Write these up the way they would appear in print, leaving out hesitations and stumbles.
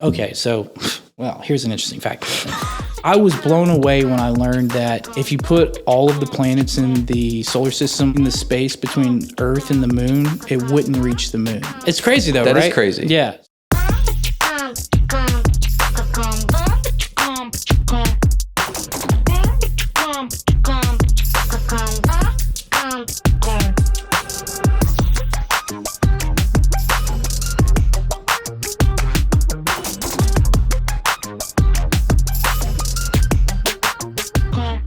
Okay, so, well, here's an interesting fact. I was blown away when I learned that if you put all of the planets in the solar system in the space between Earth and the moon, it wouldn't reach the moon. It's crazy though, right? That is crazy. Yeah.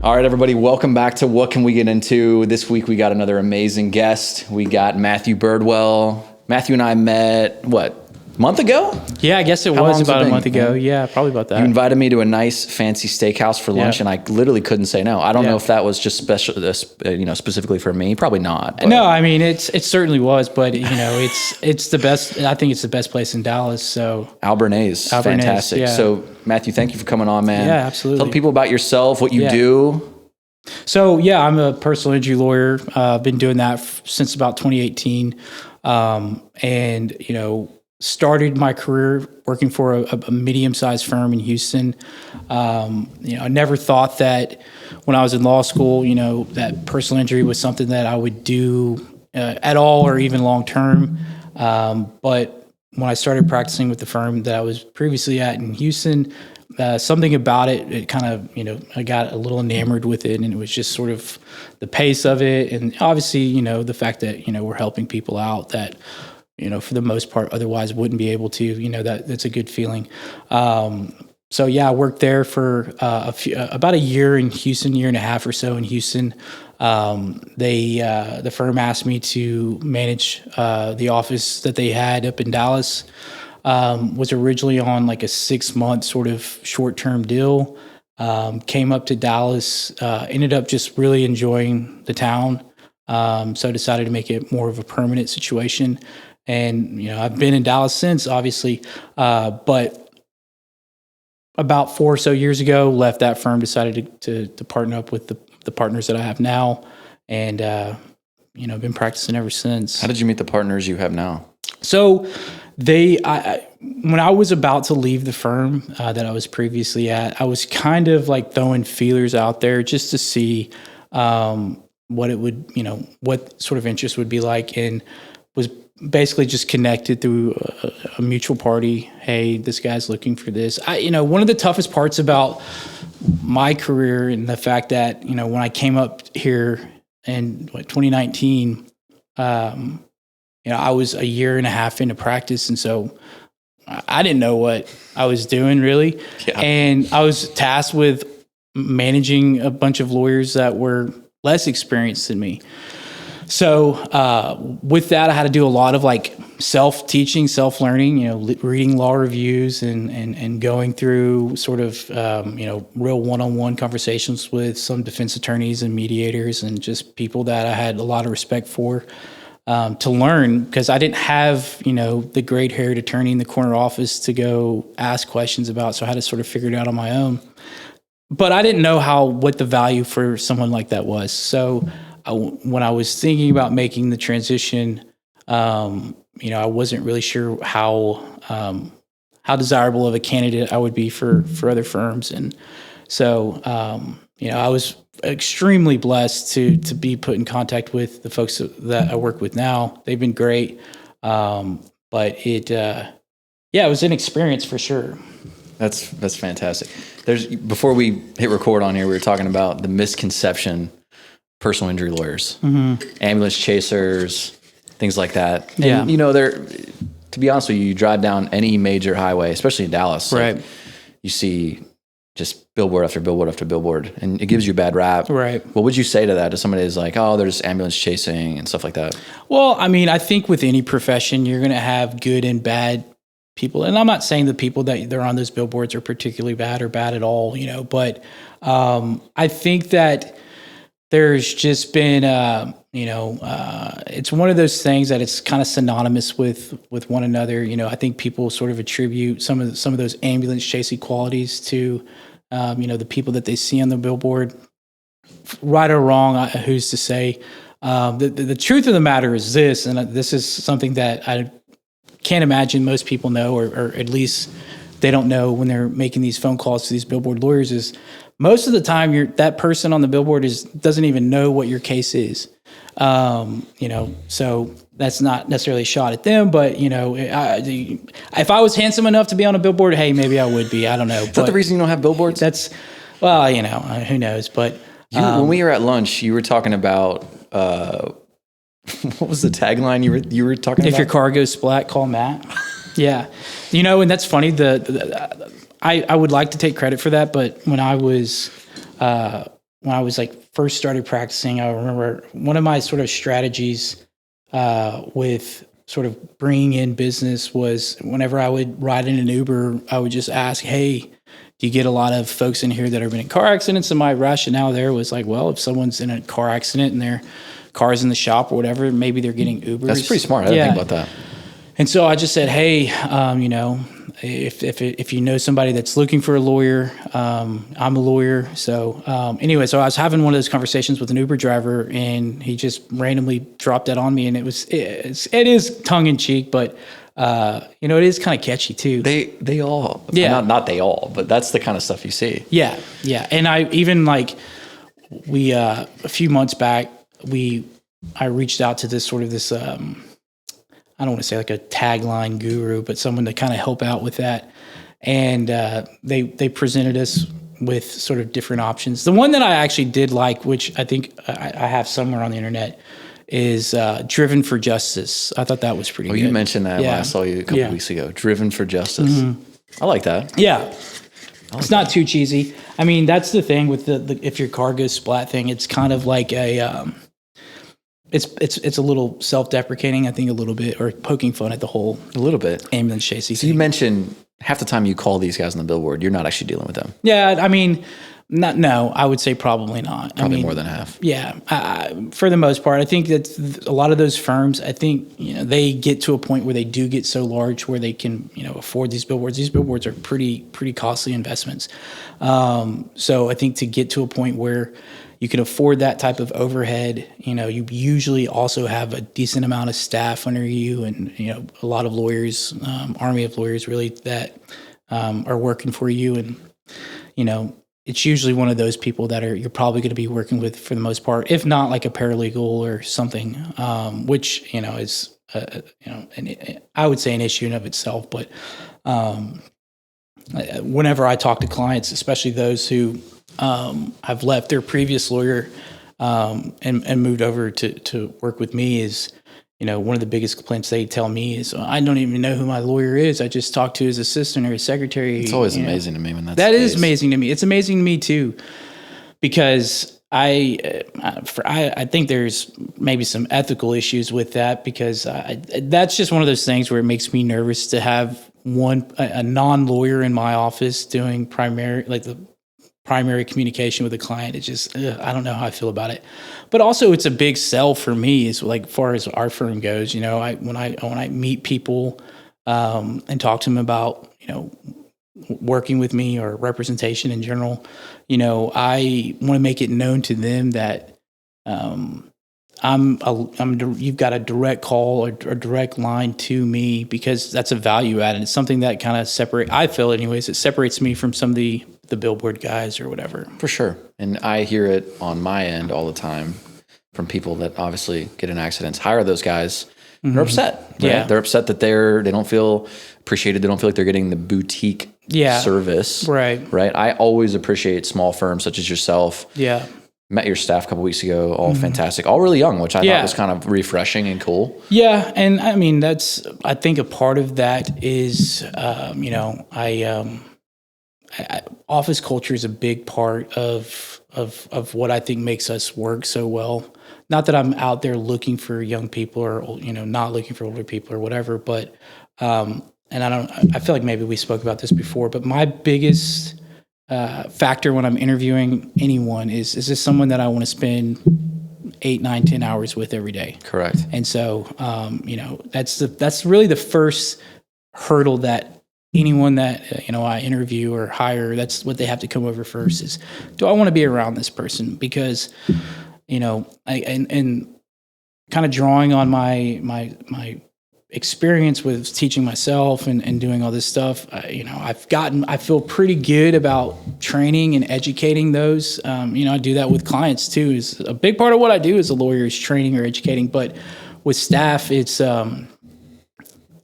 All right, everybody, welcome back to What Can We Get Into? This week we got another amazing guest. We got Matthew Birdwell. Matthew and I met, a month ago? Yeah, I guess it was about a month ago. Yeah, probably about that. You invited me to a nice fancy steakhouse for lunch, and I literally couldn't say no. I don't know if that was just special, specifically for me. Probably not. But. No, I mean it certainly was, but it's the best. I think it's the best place in Dallas. So Albernays, fantastic. Yeah. So Matthew, thank you for coming on, man. Yeah, absolutely. Tell people about yourself, what you do. So I'm a personal injury lawyer. I've been doing that since about 2018, and started my career working for a medium-sized firm in Houston. I never thought that when I was in law school, that personal injury was something that I would do at all or even long-term. But when I started practicing with the firm that I was previously at in Houston, something about it kind of, I got a little enamored with it, and it was just sort of the pace of it. And obviously, the fact that, we're helping people out that, for the most part, otherwise wouldn't be able to, that's a good feeling. I worked there for about a year in Houston, year and a half or so in Houston. The firm asked me to manage the office that they had up in Dallas. Was originally on like a 6-month sort of short-term deal. Came up to Dallas, ended up just really enjoying the town. So decided to make it more of a permanent situation. And, I've been in Dallas since, obviously, but about 4 or so years ago, left that firm, decided to partner up with the partners that I have now. And, been practicing ever since. How did you meet the partners you have now? So when I was about to leave the firm that I was previously at, I was kind of like throwing feelers out there just to see what it would, what sort of interest would be like, and was basically just connected through a mutual party. Hey, this guy's looking for this. One of the toughest parts about my career and the fact that, when I came up here in 2019, I was a year and a half into practice, and so I didn't know what I was doing really. Yeah. And I was tasked with managing a bunch of lawyers that were less experienced than me. So with that, I had to do a lot of like self-teaching, self-learning, reading law reviews and going through sort of, real one-on-one conversations with some defense attorneys and mediators and just people that I had a lot of respect for. To learn, because I didn't have, the gray-haired attorney in the corner office to go ask questions about, so I had to sort of figure it out on my own. But I didn't know what the value for someone like that was. So when I was thinking about making the transition, I wasn't really sure how desirable of a candidate I would be for other firms. And so, I was extremely blessed to be put in contact with the folks that I work with now. They've been great. But it was an experience for sure. That's fantastic. Before we hit record on here, we were talking about the misconception personal injury lawyers, ambulance chasers, things like that. And, to be honest with you, you drive down any major highway, especially in Dallas. Right. Like, you see just billboard after billboard after billboard, and it gives you a bad rap. Right. What would you say to that? To somebody who's like, oh, there's ambulance chasing and stuff like that? Well, I mean, I think with any profession, you're going to have good and bad people. And I'm not saying the people that they're on those billboards are particularly bad or bad at all, but I think that there's just been, it's one of those things that it's kind of synonymous with one another. I think people sort of attribute some of those ambulance chasing qualities to, the people that they see on the billboard. Right or wrong, who's to say? The truth of the matter is this, and this is something that I can't imagine most people know, or at least they don't know when they're making these phone calls to these billboard lawyers is most of the time that person on the billboard doesn't even know what your case is. So that's not necessarily a shot at them, but if I was handsome enough to be on a billboard, hey, maybe I would be. I don't know. Is that the reason you don't have billboards? Who knows? But when we were at lunch, you were talking about what was the tagline you were talking about? If your car goes splat, call Matt. Yeah, and that's funny. I would like to take credit for that, but when I was like first started practicing, I remember one of my sort of strategies with sort of bringing in business was whenever I would ride in an Uber, I would just ask, hey, do you get a lot of folks in here that have been in car accidents? And my rationale there was like, well, if someone's in a car accident and their car's in the shop or whatever, maybe they're getting Ubers. That's pretty smart. I didn't think about that. And so I just said, hey, if you know somebody that's looking for a lawyer, I'm a lawyer. So so I was having one of those conversations with an Uber driver, and he just randomly dropped that on me, and it is tongue in cheek, but it is kind of catchy too. They all, not they all, but that's the kind of stuff you see. Yeah, yeah. And I even we a few months back, I reached out to this I don't want to say like a tagline guru, but someone to kind of help out with that. And they presented us with sort of different options. The one that I actually did like, which I think I have somewhere on the internet, is Driven for Justice. I thought that was pretty good. You mentioned that when I saw you a couple weeks ago. Driven for Justice. Mm-hmm. I like that. Yeah. It's not too cheesy. I mean, that's the thing with the if your car goes splat thing, it's kind of like a... It's a little self-deprecating, I think, a little bit, or poking fun at the whole ambulance chasing. So you mentioned half the time you call these guys on the billboard, you're not actually dealing with them. Yeah, I mean, I would say probably not. Probably more than half. Yeah, for the most part, I think that a lot of those firms, I think they get to a point where they do get so large where they can afford these billboards. These billboards are pretty costly investments. So I think to get to a point where you can afford that type of overhead. You usually also have a decent amount of staff under you, and a lot of lawyers, army of lawyers, really that are working for you. And it's usually one of those people that you're probably going to be working with for the most part, if not like a paralegal or something, which is I would say an issue in of itself. But whenever I talk to clients, especially those who have left their previous lawyer and moved over to work with me, is one of the biggest complaints they tell me is, I don't even know who my lawyer is. I just talked to his assistant or his secretary. It's always amazing to me when that is amazing to me. It's amazing to me too, because I think there's maybe some ethical issues with that, because that's just one of those things where it makes me nervous to have a non-lawyer in my office doing primary communication with a client. It's just, I don't know how I feel about it. But also it's a big sell for me, is like far as our firm goes. When I meet people and talk to them about, working with me or representation in general, I want to make it known to them that you've got a direct call or a direct line to me, because that's a value add, and it's something that kind of I feel anyways, it separates me from some of the billboard guys or whatever. For sure. And I hear it on my end all the time from people that obviously get in accidents, hire those guys. Mm-hmm. They're upset. Right? Yeah. They're upset that they don't feel appreciated. They don't feel like they're getting the boutique service. Right. I always appreciate small firms such as yourself. Yeah. Met your staff a couple weeks ago, all fantastic, all really young, which I thought was kind of refreshing and cool. Yeah. And I mean, I think a part of that is, office culture is a big part of what I think makes us work so well. Not that I'm out there looking for young people or, not looking for older people or whatever, but, and I feel like maybe we spoke about this before, but my biggest factor when I'm interviewing anyone is this someone that I want to spend 8, 9, 10 hours with every day? Correct. And so, that's really the first hurdle that anyone that I interview or hire, that's what they have to come over first is, do I want to be around this person? Because and kind of drawing on my experience with teaching myself and doing all this stuff, I feel pretty good about training and educating those. I do that with clients too. Is a big part of what I do as a lawyer is training or educating. But with staff, it's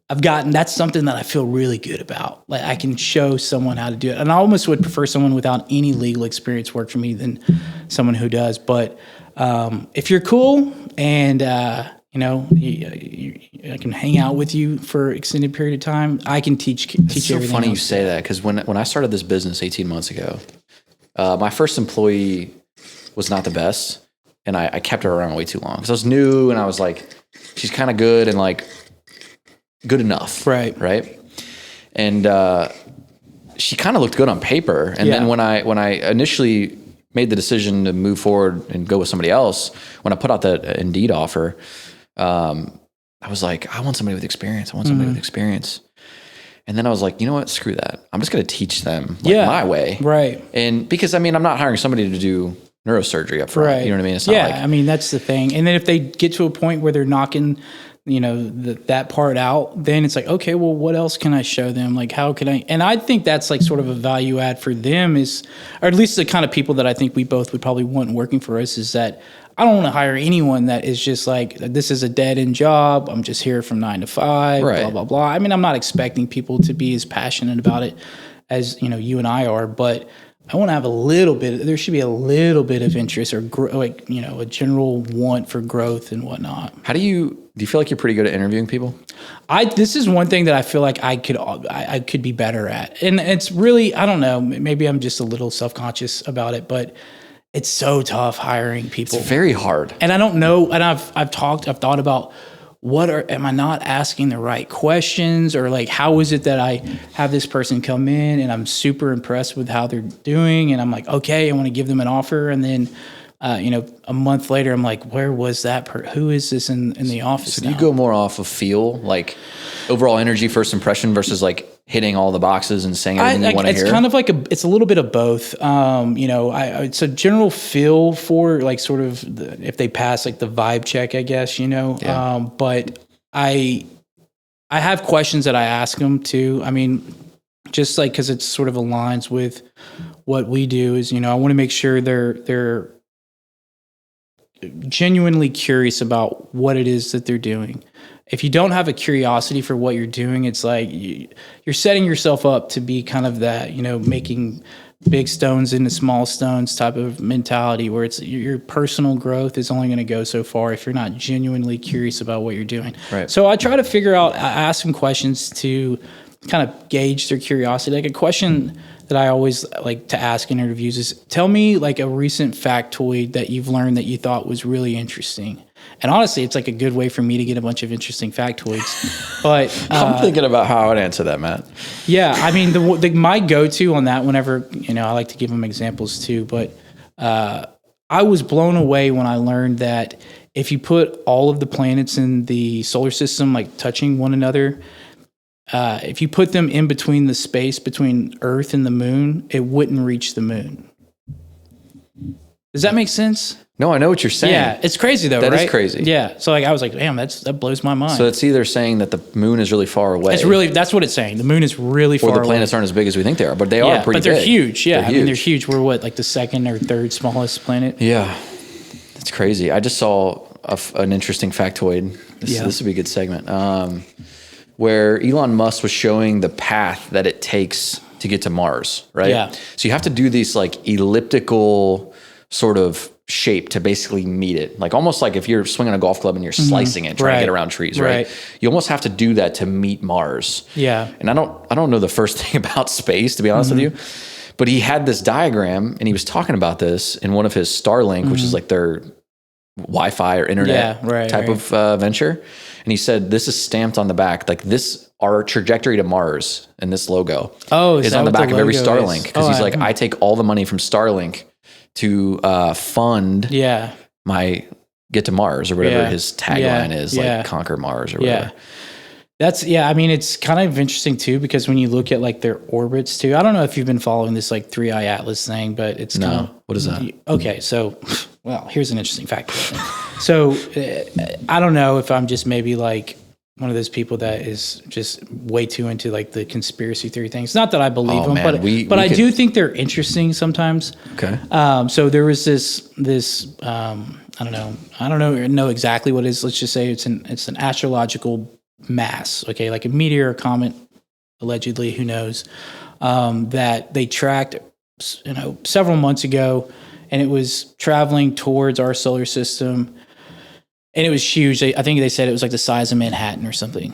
that's something that I feel really good about. Like I can show someone how to do it, and I almost would prefer someone without any legal experience work for me than someone who does. But if you're cool and I can hang out with you for extended period of time, I can teach It's so everything funny you else. say that, because when I started this business 18 months ago, my first employee was not the best, and I kept her around way too long because I was new, and I was like, she's kind of good and like good enough, right? And she kind of looked good on paper, and then when I initially made the decision to move forward and go with somebody else, when I put out the Indeed offer, I was like, I want somebody with experience. And then I was like, you know what? Screw that. I'm just going to teach them my way. Right. And because, I'm not hiring somebody to do neurosurgery up front. Right. You know what I mean? It's not that's the thing. And then if they get to a point where they're knocking, that part out, then it's like, okay, well, what else can I show them? Like, how can I? And I think that's like sort of a value add for them or at least the kind of people that I think we both would probably want working for us, is that I don't want to hire anyone that is just like, this is a dead end job. I'm just here from 9 to 5, blah, blah, blah. I'm not expecting people to be as passionate about it as, you and I are, but I want to have there should be a little bit of interest or a general want for growth and whatnot. Do you feel like you're pretty good at interviewing people? This is one thing that I feel like I could be better at. And it's really, I don't know, maybe I'm just a little self-conscious about it, but it's so tough hiring people. It's very hard. And I don't know, and I've thought about am I not asking the right questions, or like, how is it that I have this person come in and I'm super impressed with how they're doing, and I'm like, okay, I want to give them an offer, and then a month later I'm like, where was that who is this in the office? So do you go more off of feel, like overall energy, first impression, versus like hitting all the boxes and saying everything you want to hear? It's kind of like it's a little bit of both. It's a general feel for like sort of if they pass like the vibe check, I guess, but I have questions that I ask them too. Just like, cause it's sort of aligns with what we do is, I want to make sure they're genuinely curious about what it is that they're doing. If you don't have a curiosity for what you're doing, it's like you're setting yourself up to be kind of that, making big stones into small stones type of mentality, where it's your personal growth is only going to go so far if you're not genuinely curious about what you're doing. Right. So I try to I ask them questions to kind of gauge their curiosity. Like a question that I always like to ask in interviews is, tell me like a recent factoid that you've learned that you thought was really interesting. And honestly, it's like a good way for me to get a bunch of interesting factoids. But I'm thinking about how I would answer that, Matt. Yeah, my go-to on that, whenever I like to give them examples too. But I was blown away when I learned that if you put all of the planets in the solar system like touching one another, if you put them in between the space between Earth and the moon, it wouldn't reach the moon. Does that make sense? No, I know what you're saying. Yeah, it's crazy though, right? That is crazy. Yeah, so like I was like, damn, that blows my mind. So it's either saying that the moon is really far away. That's what it's saying. The moon is really far away. Or the planets aren't as big as we think they are, but they are pretty big. But they're huge. Yeah, they're huge. We're like the second or third smallest planet. Yeah, that's crazy. I just saw an interesting factoid. This would be a good segment. Where Elon Musk was showing the path that it takes to get to Mars, right? Yeah. So you have to do these like elliptical sort of shape to basically meet it. Like almost like if you're swinging a golf club and you're slicing it, trying to get around trees, right? You almost have to do that to meet Mars. Yeah. And I don't know the first thing about space, to be honest with you, but he had this diagram and he was talking about this in one of his Starlink, which is like their Wi-Fi or internet type of venture. And he said, this is stamped on the back, like our trajectory to Mars and this logo is on the back of every Starlink. Because he's like, I take all the money from Starlink to fund my get to Mars or whatever his tagline is, like conquer Mars or whatever. It's kind of interesting too, because when you look at like their orbits too, I don't know if you've been following this like 3i Atlas thing, but it's what is that? Okay, so well, here's an interesting fact. So I don't know if I'm just maybe like one of those people that is just way too into like the conspiracy theory things. Not that I believe them, man, but I do think they're interesting sometimes. Okay. So there was this I don't know exactly what it is. Let's just say it's an astrological mass. Okay, like a meteor or comet, allegedly, who knows, that they tracked, several months ago, and it was traveling towards our solar system. And it was huge. I think they said it was like the size of Manhattan or something,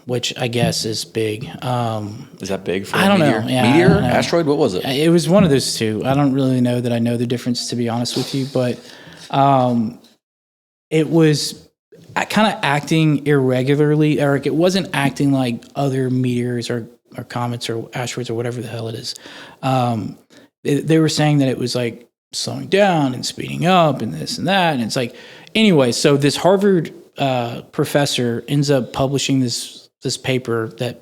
which I guess is big. Is that big for I a don't meteor? know. Yeah, Meteor? I don't know. Asteroid? What was it? It was one of those two. I don't really know that I know the difference, to be honest with you. But it was kind of acting irregularly, or it wasn't acting like other meteors or comets or asteroids or whatever the hell it is. They were saying that it was like slowing down and speeding up and this and that. And it's like, anyway, so this Harvard professor ends up publishing this paper that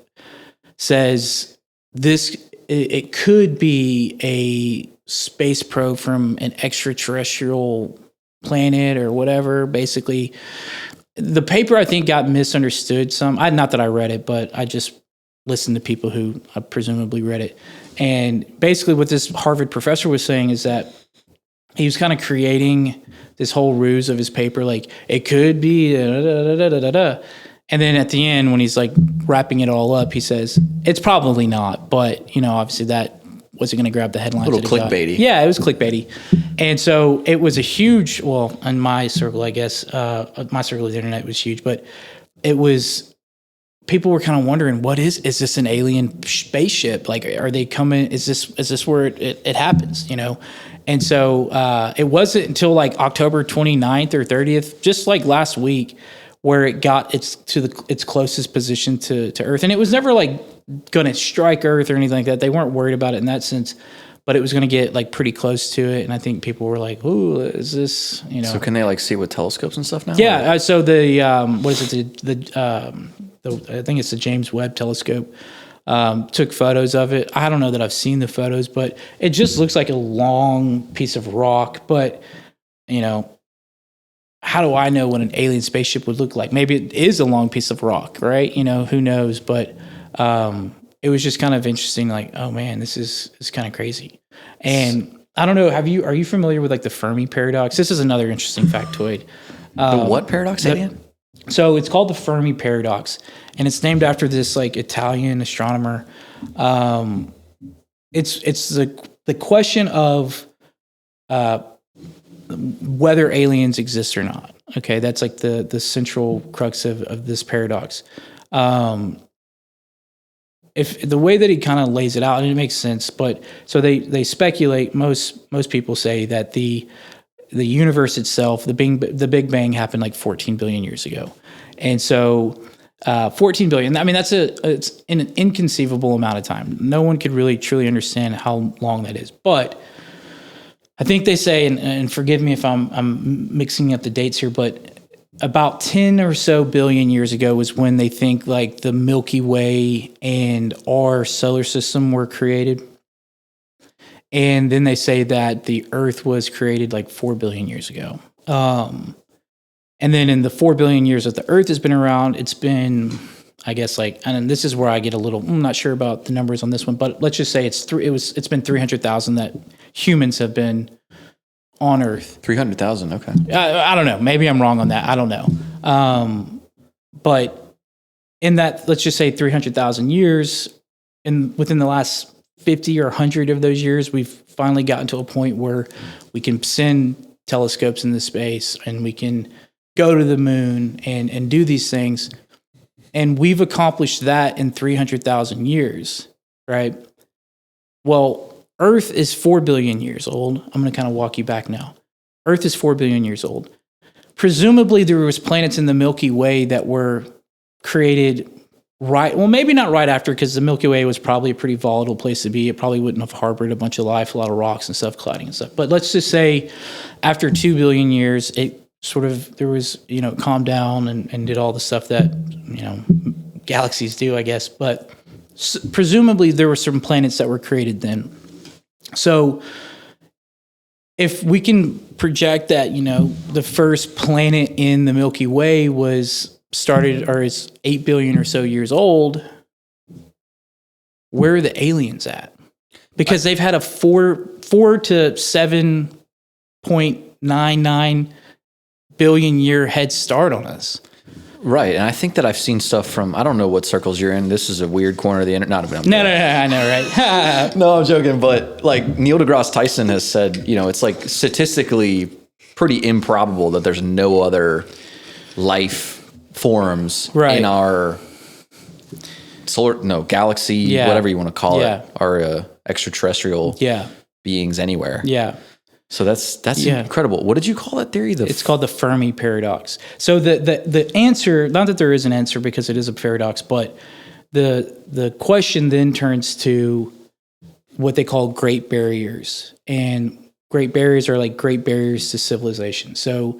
says it could be a space probe from an extraterrestrial planet or whatever. Basically, the paper, I think, got misunderstood some. Not that I read it, but I just listened to people who presumably read it. And basically what this Harvard professor was saying is that he was kind of creating this whole ruse of his paper, like it could be da, da, da, da, da, da. And then at the end, when he's like wrapping it all up, he says it's probably not, but obviously that wasn't going to grab the headlines. A little clickbaity. Yeah, it was clickbaity. And so it was a huge, well, in my circle, I guess, my circle of the internet was huge, but it was, people were kind of wondering, is this an alien spaceship? Like, are they coming? Is this where it happens? And so it wasn't until like October 29th or 30th, just like last week, where it got its closest position to Earth. And it was never like going to strike Earth or anything like that. They weren't worried about it in that sense, but it was going to get like pretty close to it. And I think people were like, "Ooh, is this?" So can they like see with telescopes and stuff now? Yeah. So the what is it? I think it's the James Webb Telescope. Took photos of it. I don't know that I've seen the photos, but it just looks like a long piece of rock. But how do I know what an alien spaceship would look like? Maybe it is a long piece of rock, right? Who knows? But it was just kind of interesting. Like, oh man, this is kind of crazy. And I don't know. Are you familiar with like the Fermi Paradox? This is another interesting factoid. The what paradox again? So it's called the Fermi Paradox, and it's named after this like Italian astronomer. It's the question of whether aliens exist or not. Okay, that's like the central crux of this paradox. If the way that he kind of lays it out, and it makes sense, but so they speculate. Most people say that the universe itself, the Big Bang happened like 14 billion years ago. And so 14 billion, I mean, it's an inconceivable amount of time. No one could really truly understand how long that is. But I think they say, and forgive me if I'm mixing up the dates here, but about 10 or so billion years ago was when they think like the Milky Way and our solar system were created. And then they say that the Earth was created like 4 billion years ago. And then in the 4 billion years that the Earth has been around, it's been, I guess, and this is where I get a little, I'm not sure about the numbers on this one, but let's just say it's been 300,000 that humans have been on Earth. 300,000, okay. I don't know. Maybe I'm wrong on that. I don't know. But in that, let's just say 300,000 years, and within the last 50 or 100 of those years, we've finally gotten to a point where we can send telescopes into space and we can go to the moon and do these things. And we've accomplished that in 300,000 years, right? Well, Earth is 4 billion years old. I'm going to kind of walk you back now. Earth is 4 billion years old. Presumably there was planets in the Milky Way that were created maybe not right after, because the Milky Way was probably a pretty volatile place to be. It probably wouldn't have harbored a bunch of life, a lot of rocks and stuff, colliding and stuff. But let's just say after 2 billion years, it sort of, there was, calmed down and did all the stuff that, galaxies do, I guess. But presumably there were some planets that were created then. So if we can project that, the first planet in the Milky Way was started or is 8 billion or so years old, where are the aliens at? Because they've had a 4 to 7.99 billion year head start on us. Right. And I think that I've seen stuff from, I don't know what circles you're in. This is a weird corner of the internet. No, I know, right? No, I'm joking. But like Neil deGrasse Tyson has said, it's like statistically pretty improbable that there's no other life forms in our galaxy, whatever you want to call it, our extraterrestrial beings anywhere. Yeah. So that's incredible. What did you call that theory? It's called the Fermi Paradox. So the answer, not that there is an answer because it is a paradox, but the question then turns to what they call great barriers. And great barriers are like great barriers to civilization. So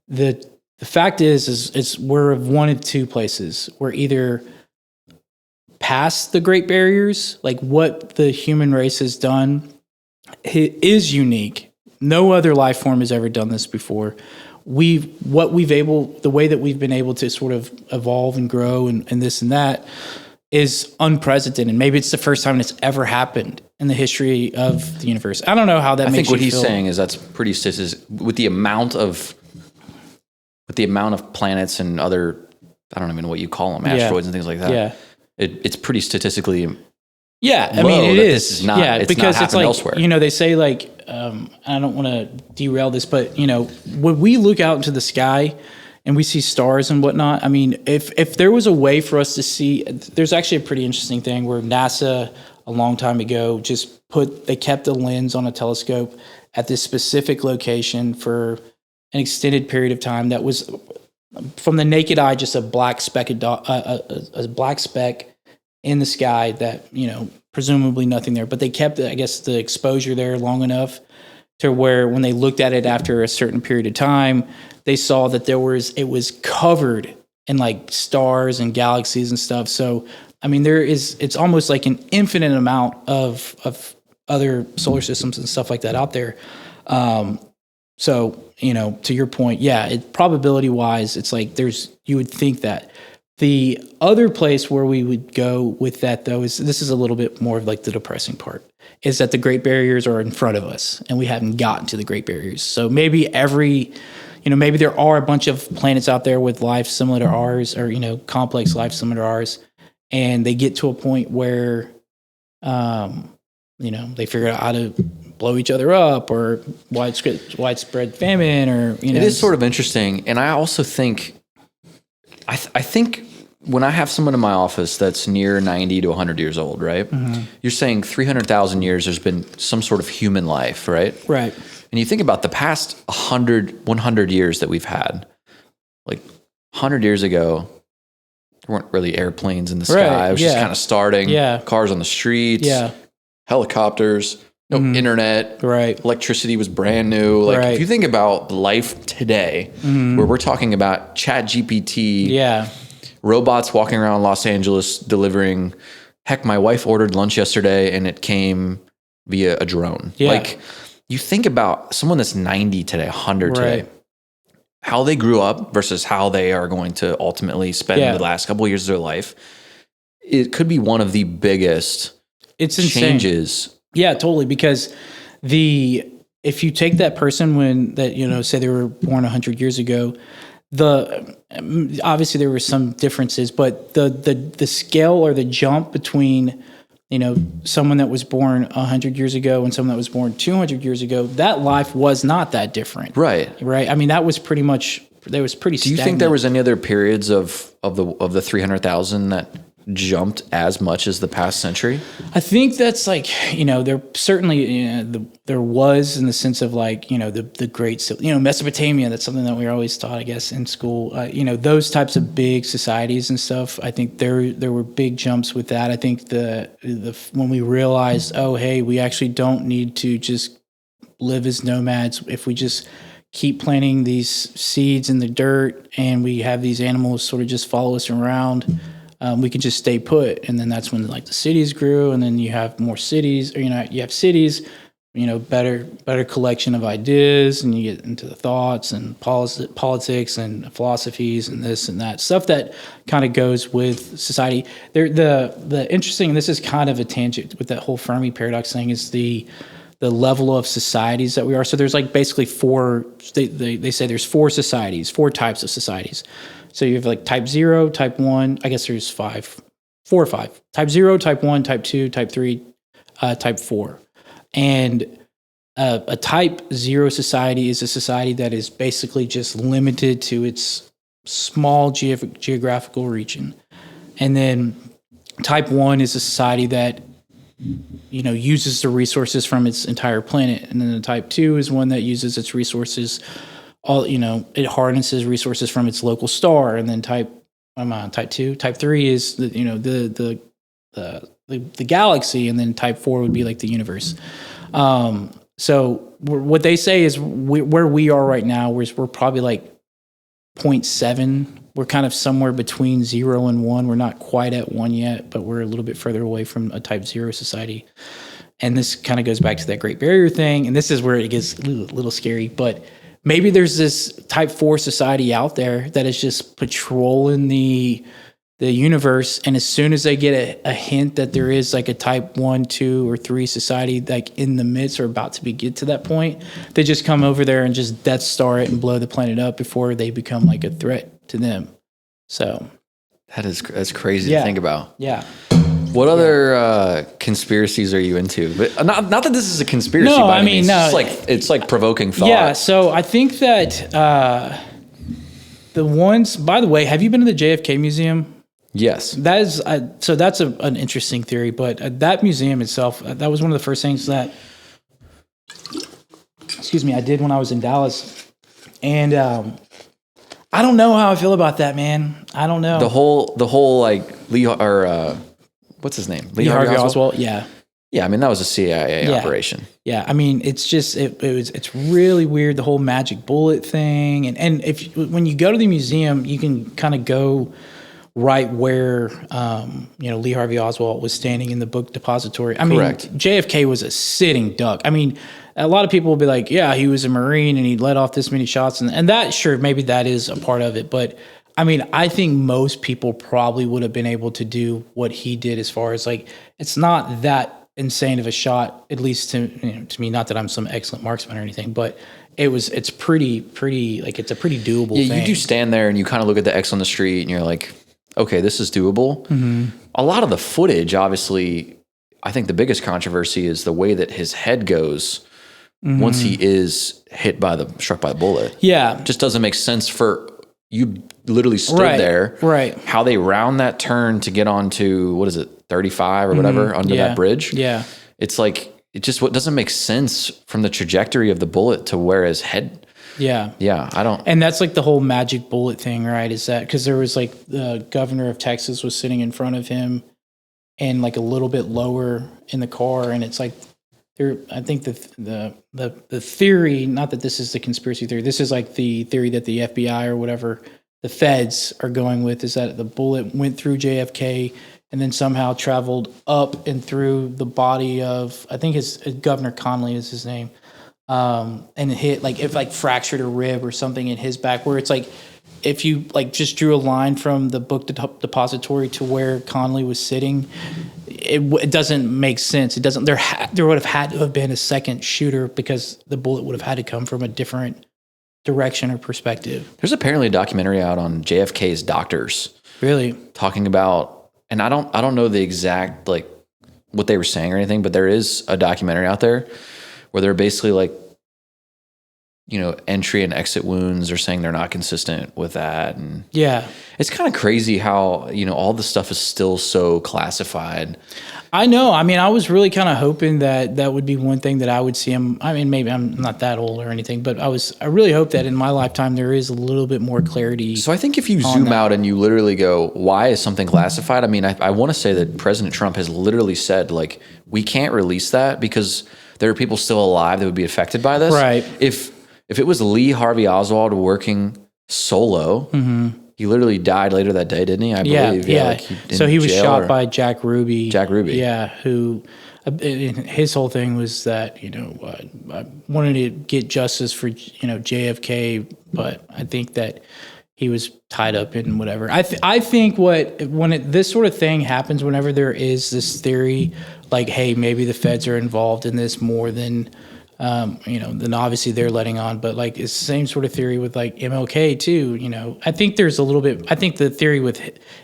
the fact is we're one of two places. We're either past the great barriers, like what the human race has done is unique. No other life form has ever done this before. The way that we've been able to sort of evolve and grow and this and that is unprecedented. Maybe it's the first time it's ever happened in the history of the universe. I don't know how that makes you feel. I think what he's saying is that's pretty with the amount of planets and other, I don't even know what you call them, asteroids and things like that. Yeah. It's pretty statistically low. I mean, it is. It's not because it's like elsewhere. They say like, I don't want to derail this, but when we look out into the sky and we see stars and whatnot, I mean, if there was a way for us to see, there's actually a pretty interesting thing where NASA a long time ago they kept a lens on a telescope at this specific location for an extended period of time that was, from the naked eye, just a black speck in the sky that, presumably nothing there. But they kept, I guess, the exposure there long enough to where when they looked at it after a certain period of time, they saw that it was covered in like stars and galaxies and stuff. So, I mean, it's almost like an infinite amount of other solar systems and stuff like that out there. So, to your point, probability wise, it's like you would think that. The other place where we would go with that, though, this is a little bit more of like the depressing part, is that the Great Barriers are in front of us and we haven't gotten to the Great Barriers. So maybe maybe there are a bunch of planets out there with life similar to ours or, complex life similar to ours. And they get to a point where, they figure out how to blow each other up or widespread famine or, It is sort of interesting. And I also think, I think when I have someone in my office that's near 90 to 100 years old, right? Mm-hmm. You're saying 300,000 years there's been some sort of human life, right? Right. And you think about the past 100 years that we've had. Like 100 years ago, there weren't really airplanes in the sky. It was just kind of starting. Yeah. Cars on the streets. Yeah. Helicopters. No internet. Right. Electricity was brand new. Like if you think about life today, where we're talking about ChatGPT. Yeah. Robots walking around Los Angeles delivering. Heck, my wife ordered lunch yesterday and it came via a drone. Yeah. Like you think about someone that's 90 today, 100 today, how they grew up versus how they are going to ultimately spend the last couple of years of their life. It could be one of the biggest changes. Yeah, totally. Because if you take that person say they were born 100 years ago, obviously there were some differences, but the scale or the jump between someone that was born 100 years ago and someone that was born 200 years ago, that life was not that different. Right. I mean, that was pretty much. There was pretty. Do you think there was any other periods of the 300,000 that jumped as much as the past century? I think that's like, there certainly, there was in the sense of like, the great, Mesopotamia, that's something that we were always taught, I guess, in school, those types of big societies and stuff. I think there were big jumps with that. I think when we realized, oh, hey, we actually don't need to just live as nomads. If we just keep planting these seeds in the dirt and we have these animals sort of just follow us around, we could just stay put. And then that's when like the cities grew, and then you have more cities, or you have cities, better collection of ideas, and you get into the thoughts and politics and philosophies and this and that stuff that kind of goes with society. The interesting, and this is kind of a tangent with that whole Fermi Paradox thing, is the level of societies that we are. So there's like basically four. They say there's four types of societies. So you have like type 0, type 1. I guess there's 4 or 5. Type 0, type 1, type 2, type 3, type 4. And a type 0 society is a society that is basically just limited to its small geographical region. And then type 1 is a society that uses the resources from its entire planet. And then the type 2 is one that uses its resources it harnesses resources from its local star. And then type 2, type 3 is the galaxy, and then type 4 would be like the universe. So what they say is where we are right now, we're probably like 0.7. We're kind of somewhere between 0 and 1. We're not quite at 1 yet, but we're a little bit further away from a type 0 society. And this kind of goes back to that Great Barrier thing. And this is where it gets a little scary, but maybe there's this type 4 society out there that is just patrolling the universe, and as soon as they get a hint that there is like a type 1, 2, or 3 society like in the midst or about to get to that point, they just come over there and just Death Star it and blow the planet up before they become like a threat to them. So that's crazy to think about. Yeah. What other conspiracies are you into? But not that this is a conspiracy. No, I mean, no. It's like provoking thought. Yeah. So I think that the ones. By the way, have you been to the JFK Museum? Yes. That is. So that's an interesting theory. But that museum itself, that was one of the first things that, I did when I was in Dallas, and I don't know how I feel about that, man. I don't know. The whole like Lee or. What's his name? Lee Harvey Oswald. Yeah. Yeah. I mean, that was a CIA operation. Yeah. I mean, it's just, it's really weird. The whole magic bullet thing. And when you go to the museum, you can kind of go right where, Lee Harvey Oswald was standing in the book depository. I mean, correct. JFK was a sitting duck. I mean, a lot of people will be like, yeah, he was a Marine and he let off this many shots. And that, sure, maybe that is a part of it. But I mean, I think most people probably would have been able to do what he did, as far as like, it's not that insane of a shot, at least to me, not that I'm some excellent marksman or anything, but it's pretty, like, it's a pretty doable thing. Yeah, you do stand there and you kind of look at the X on the street and you're like, okay, this is doable. Mm-hmm. A lot of the footage, obviously, I think the biggest controversy is the way that his head goes once he is struck by the bullet. Yeah. It just doesn't make sense for... You literally stood there. Right. How they round that turn to get onto, 35 or whatever, under that bridge. Yeah. It's like, it just doesn't make sense from the trajectory of the bullet to where his head. Yeah. Yeah. I don't. And that's like the whole magic bullet thing, right? Is that because there was like the governor of Texas was sitting in front of him and like a little bit lower in the car. And it's like, I think the theory, not that this is the conspiracy theory, this is like the theory that the FBI or whatever, the feds are going with, is that the bullet went through JFK and then somehow traveled up and through the body of, I think his Governor Conley is his name, and it hit, like, if like fractured a rib or something in his back, where it's like, if you like just drew a line from the book depository to where Conley was sitting, it doesn't make sense. It doesn't. There would have had to have been a second shooter, because the bullet would have had to come from a different direction or perspective. There's apparently a documentary out on JFK's doctors. Really? Talking about, and I don't know the exact like what they were saying or anything, but there is a documentary out there where they're basically like, entry and exit wounds are saying they're not consistent with that. And yeah, it's kind of crazy how, all the stuff is still so classified. I know. I mean, I was really kind of hoping that would be one thing that I would see him. I mean, maybe I'm not that old or anything, but I really hope that in my lifetime there is a little bit more clarity. So I think if you zoom out and you literally go, why is something classified? I mean, I want to say that President Trump has literally said, like, we can't release that because there are people still alive that would be affected by this. Right. If it was Lee Harvey Oswald working solo, he literally died later that day, didn't he? I believe. Yeah. Like so he was shot by Jack Ruby. Jack Ruby. Yeah, who his whole thing was that, I wanted to get justice for, JFK, but I think that he was tied up in whatever. I think this sort of thing happens, whenever there is this theory, like, hey, maybe the feds are involved in this more than, then obviously they're letting on. But like, it's the same sort of theory with like MLK too. I think there's a little bit. I think the theory with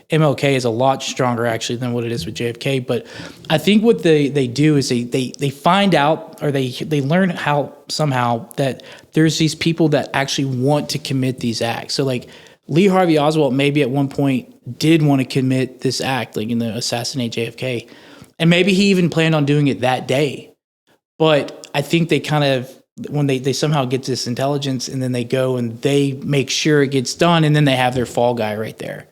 MLK is a lot stronger actually than what it is with JFK. But I think what they do is they find out, or they learn how somehow that there's these people that actually want to commit these acts. So like Lee Harvey Oswald maybe at one point did want to commit this act, like in the assassinate JFK, and maybe he even planned on doing it that day. But I think they kind of, when they somehow get this intelligence, and then they go and they make sure it gets done, and then they have their fall guy right there.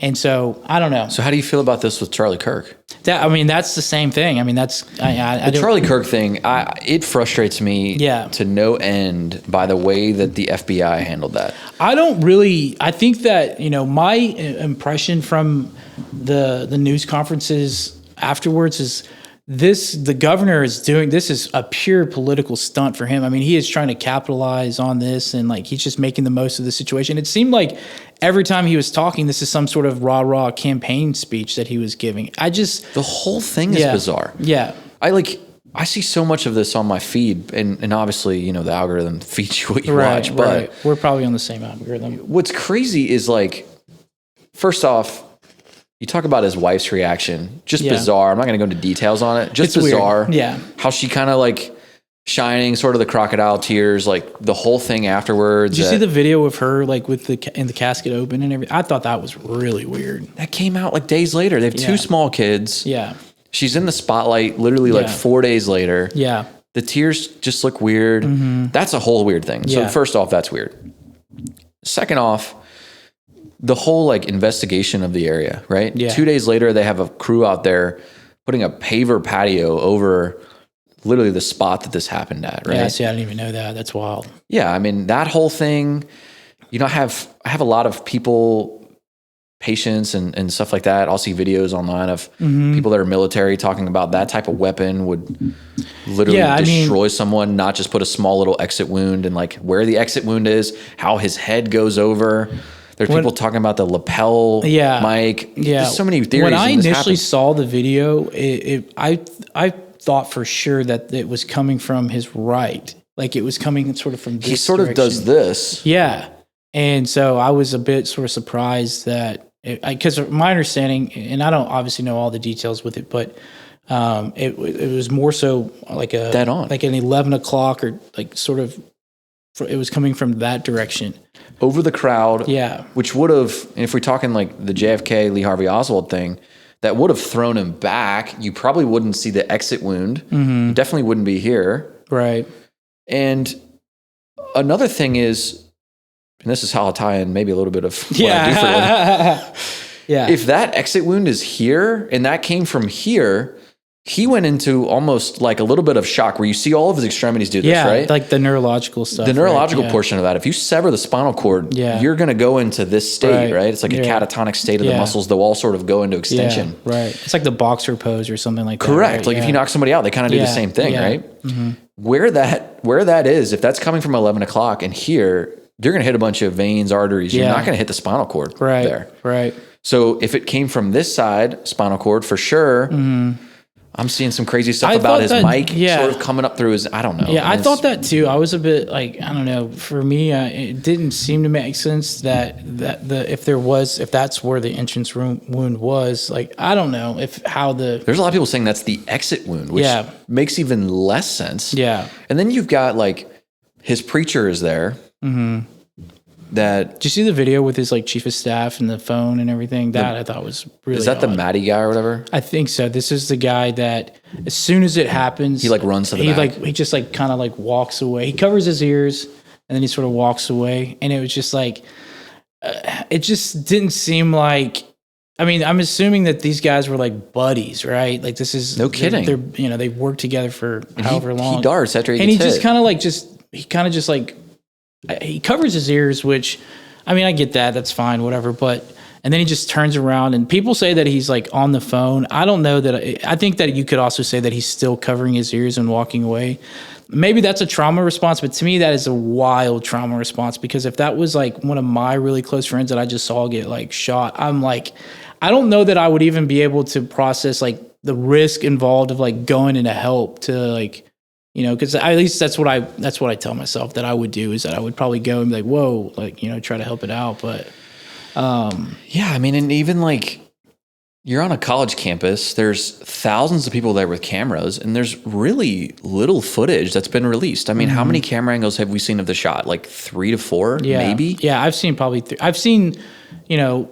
And so I don't know. So how do you feel about this with Charlie Kirk? That's the same thing. The Charlie Kirk thing, it frustrates me to no end by the way that the FBI handled that. I think that, my impression from the news conferences afterwards is the governor is doing, this is a pure political stunt for him. I mean, he is trying to capitalize on this, and like, he's just making the most of the situation. It seemed like every time he was talking, this is some sort of rah-rah campaign speech that he was giving. The whole thing is bizarre. Yeah. I see so much of this on my feed, and obviously, the algorithm feeds you what you watch, but right. We're probably on the same algorithm. What's crazy is, like, first off, you talk about his wife's reaction, just bizarre. I'm not going to go into details on it. Just it's bizarre. Weird. Yeah. How she kind of like shining sort of the crocodile tears, like the whole thing afterwards. Did you see the video of her like with the casket open and everything? I thought that was really weird. That came out like days later. They have two small kids. Yeah. She's in the spotlight literally like 4 days later. Yeah. The tears just look weird. Mm-hmm. That's a whole weird thing. So first off, that's weird. Second off, the whole like investigation of the area, right? Yeah. 2 days later, they have a crew out there putting a paver patio over literally the spot that this happened at, right? Yeah, see, I didn't even know that. That's wild. Yeah, I mean, that whole thing, I have a lot of people, patients and stuff like that. I'll see videos online of people that are military talking about that type of weapon would literally destroy someone, not just put a small little exit wound, and like where the exit wound is, how his head goes over. There's people talking about the lapel mic. Yeah. There's so many theories. When I initially saw the video, I thought for sure that it was coming from his right. Like it was coming sort of from this He sort direction. of does this. Yeah. And so I was a bit sort of surprised that, because my understanding, and I don't obviously know all the details with it, but it was more so like dead on, like an 11 o'clock or like sort of, it was coming from that direction. Over the crowd, yeah. Which would have, if we're talking like the JFK, Lee Harvey Oswald thing, that would have thrown him back. You probably wouldn't see the exit wound. You definitely wouldn't be here. Right. And another thing is, and this is how I'll tie in maybe a little bit of what I do for a living. Yeah. If that exit wound is here and that came from here, he went into almost like a little bit of shock where you see all of his extremities do this, right? Like the neurological stuff. The neurological portion of that. If you sever the spinal cord, you're going to go into this state, right? It's like a catatonic state of the muscles. They'll all sort of go into extension. Yeah, right. It's like the boxer pose or something like that. Correct. Right? Like if you knock somebody out, they kind of do the same thing, right? Where that is, if that's coming from 11 o'clock and here, you're going to hit a bunch of veins, arteries. You're not going to hit the spinal cord there. Right. So if it came from this side, spinal cord, for sure, I'm seeing some crazy stuff about his mic sort of coming up through his, I don't know. Yeah, I thought that too. I was a bit like, I don't know. For me, it didn't seem to make sense that if that's where the entrance wound was, like, I don't know there's a lot of people saying that's the exit wound, which makes even less sense. Yeah. And then you've got like his preacher is there. Did you see the video with his like chief of staff and the phone and everything? That I thought was really. Is that the Matty guy or whatever? I think so. This is the guy that as soon as it happens, he like runs to the back. He just like kind of like walks away. He covers his ears and then he sort of walks away. And it was just like, it just didn't seem like. I mean, I'm assuming that these guys were like buddies, right? Like this is no kidding. They're they worked together for however long. He darts after he gets hit. And he kind of just like. He covers his ears, which, I mean, I get that. That's fine, whatever. But And then he just turns around, and people say that he's like on the phone. I don't know that. I think that you could also say that he's still covering his ears and walking away. Maybe that's a trauma response, but to me, that is a wild trauma response, because if that was like one of my really close friends that I just saw get like shot, I'm like, I don't know that I would even be able to process like the risk involved of like going in to help to like, you know, because at least that's what I tell myself that I would do, is that I would probably go and be like, whoa, like, you know, try to help it out. But yeah, I mean, and even like you're on a college campus, there's thousands of people there with cameras, and there's really little footage that's been released. I mean, how many camera angles have we seen of the shot? Like 3 to 4, maybe? Yeah, I've seen probably I've seen, you know,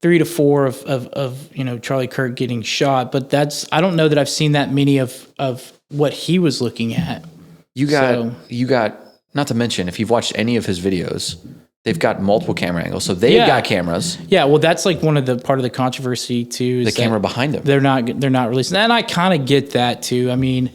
3 to 4 of you know, Charlie Kirk getting shot, but I don't know that I've seen that many of what he was looking at. You got, not to mention, if you've watched any of his videos, they've got multiple camera angles. So they've got cameras. Yeah, well, that's like part of the controversy too. Is the camera behind them. They're not releasing that. And I kind of get that too. I mean,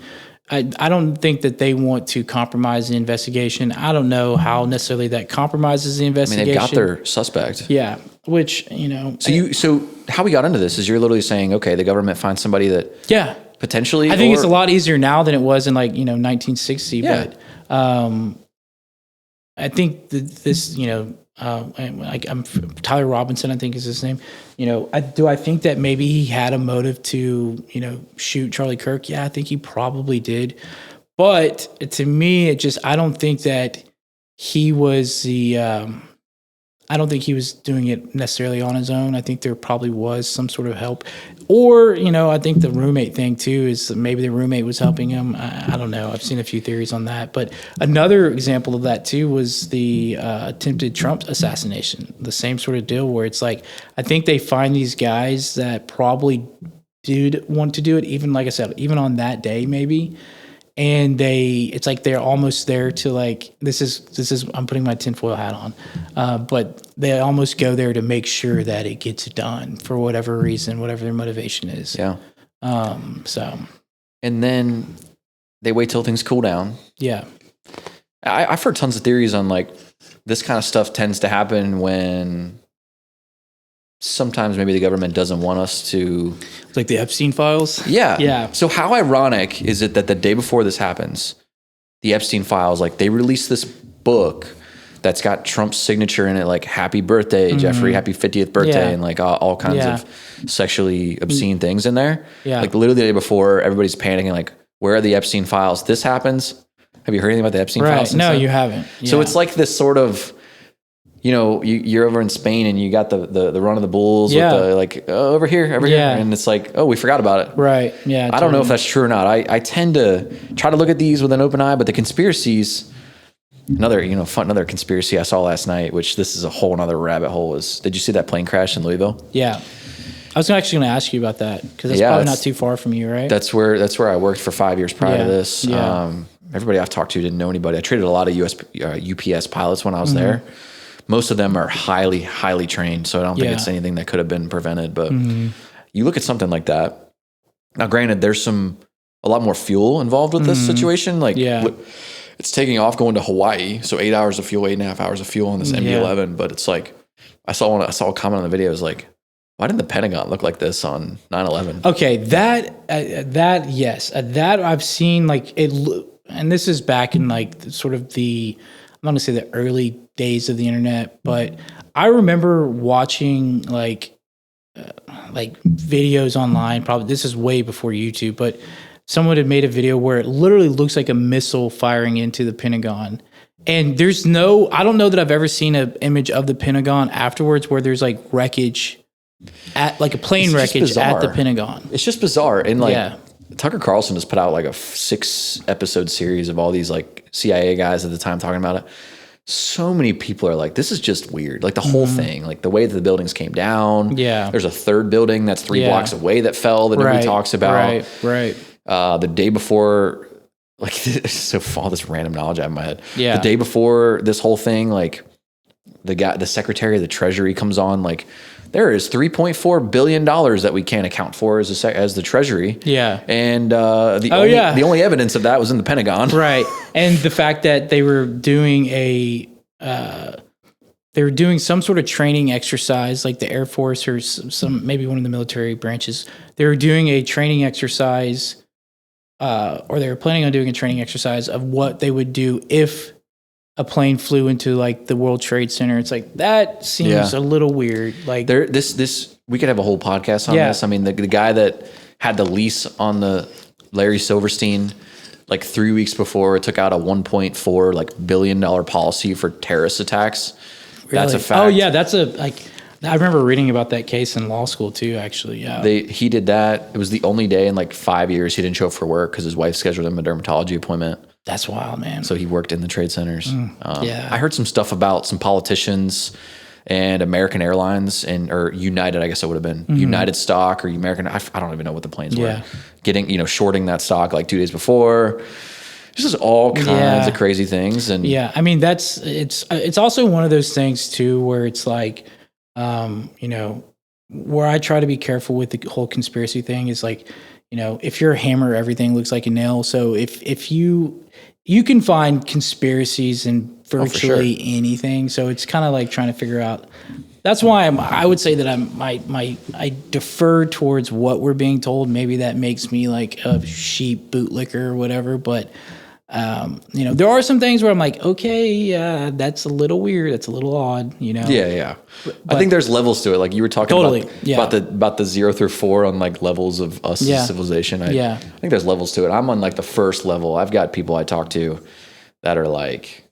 I don't think that they want to compromise the investigation. I don't know how necessarily that compromises the investigation. I mean, they've got their suspect. Yeah, which, you know. So how we got into this is you're literally saying, okay, the government finds somebody that potentially. I think it's a lot easier now than it was in like, you know, 1960. Yeah. But I think this, you know, I'm Tyler Robinson, I think is his name. You know, I think that maybe he had a motive to, you know, shoot Charlie Kirk? Yeah, I think he probably did. But to me, I don't think that he was I don't think he was doing it necessarily on his own. I think there probably was some sort of help. Or, you know, I think the roommate thing too is maybe the roommate was helping him. I don't know. I've seen a few theories on that. But another example of that too was the attempted Trump assassination. The same sort of deal where it's like, I think they find these guys that probably did want to do it, even like I said, even on that day maybe. And it's like they're almost there to like, this is I'm putting my tinfoil hat on, but they almost go there to make sure that it gets done for whatever reason, whatever their motivation is. Yeah. So. And then they wait till things cool down. Yeah. I've heard tons of theories on like this kind of stuff tends to happen when sometimes maybe the government doesn't want us to, like the Epstein files. Yeah. Yeah. So how ironic is it that the day before this happens, the Epstein files, like they released this book that's got Trump's signature in it, like happy birthday, Jeffrey, happy 50th birthday. And like all kinds of sexually obscene things in there. Yeah. Like literally the day before, everybody's panicking, like, where are the Epstein files? This happens. Have you heard anything about the Epstein files? No, you haven't. Yeah. So it's like this sort of, you know, you're over in Spain and you got the run of the bulls with the like, oh, over here. And it's like, oh, we forgot about it. Right. Yeah. I don't know if that's true or not. I tend to try to look at these with an open eye, but the conspiracies, another conspiracy I saw last night, which this is a whole nother rabbit hole, is, did you see that plane crash in Louisville? Yeah. I was actually going to ask you about that because that's probably not too far from you, right? That's where I worked for 5 years prior to this. Yeah. Everybody I've talked to didn't know anybody. I treated a lot of UPS pilots when I was there. Most of them are highly, highly trained, so I don't think it's anything that could have been prevented. But you look at something like that. Now, granted, there's a lot more fuel involved with this situation. Like, it's taking off going to Hawaii, so 8 hours of fuel, 8.5 hours of fuel on this MD-11. But it's like, I saw a comment on the video. It was like, why didn't the Pentagon look like this on 9/11? Okay, that I've seen like it, and this is back in like sort of I'm not gonna say the early days of the internet, but I remember watching like videos online. Probably this is way before YouTube, but someone had made a video where it literally looks like a missile firing into the Pentagon. And I don't know that I've ever seen an image of the Pentagon afterwards where there's like wreckage at like a plane wreckage at the Pentagon. It's just bizarre. And like Tucker Carlson has put out like a 6-episode series of all these like CIA guys at the time talking about it. So many people are like, this is just weird. Like the whole thing, like the way that the buildings came down. Yeah. There's a third building that's 3 blocks away that fell that nobody talks about. Right. The day before, like all this random knowledge I have in my head. Yeah. The day before this whole thing, like the Secretary of the Treasury comes on, like there is $3.4 billion that we can't account for as the Treasury. Yeah. And the only evidence of that was in the Pentagon. Right. And the fact that they were doing they they're doing some sort of training exercise, like the Air Force or some maybe one of the military branches. They were doing a training exercise, or they were planning on doing a training exercise of what they would do if a plane flew into like the World Trade Center. It's like that seems a little weird. Like this we could have a whole podcast on this. I mean, the guy that had the lease on the Larry Silverstein, like 3 weeks before, took out a $1.4 billion policy for terrorist attacks. Really? That's a fact. Oh yeah, I remember reading about that case in law school too. Actually, yeah. He did that. It was the only day in like 5 years he didn't show up for work because his wife scheduled him a dermatology appointment. That's wild, man. So he worked in the trade centers. I heard some stuff about some politicians and American Airlines or United, I guess it would have been United stock or American. I don't even know what the planes were. Getting, shorting that stock like 2 days before. Just all kinds of crazy things. And I mean, it's also one of those things too, where it's like, where I try to be careful with the whole conspiracy thing is like, if you're a hammer, everything looks like a nail. So if you can find conspiracies in virtually anything. So it's kind of like trying to figure out. That's why I would say that I defer towards what we're being told. Maybe that makes me like a sheep bootlicker or whatever. But there are some things where I'm like, okay, that's a little weird. That's a little odd. Yeah. But I think there's levels to it. Like you were talking about the 0 through 4 on like levels of us as civilization. I think there's levels to it. I'm on like the first level. I've got people I talk to that are like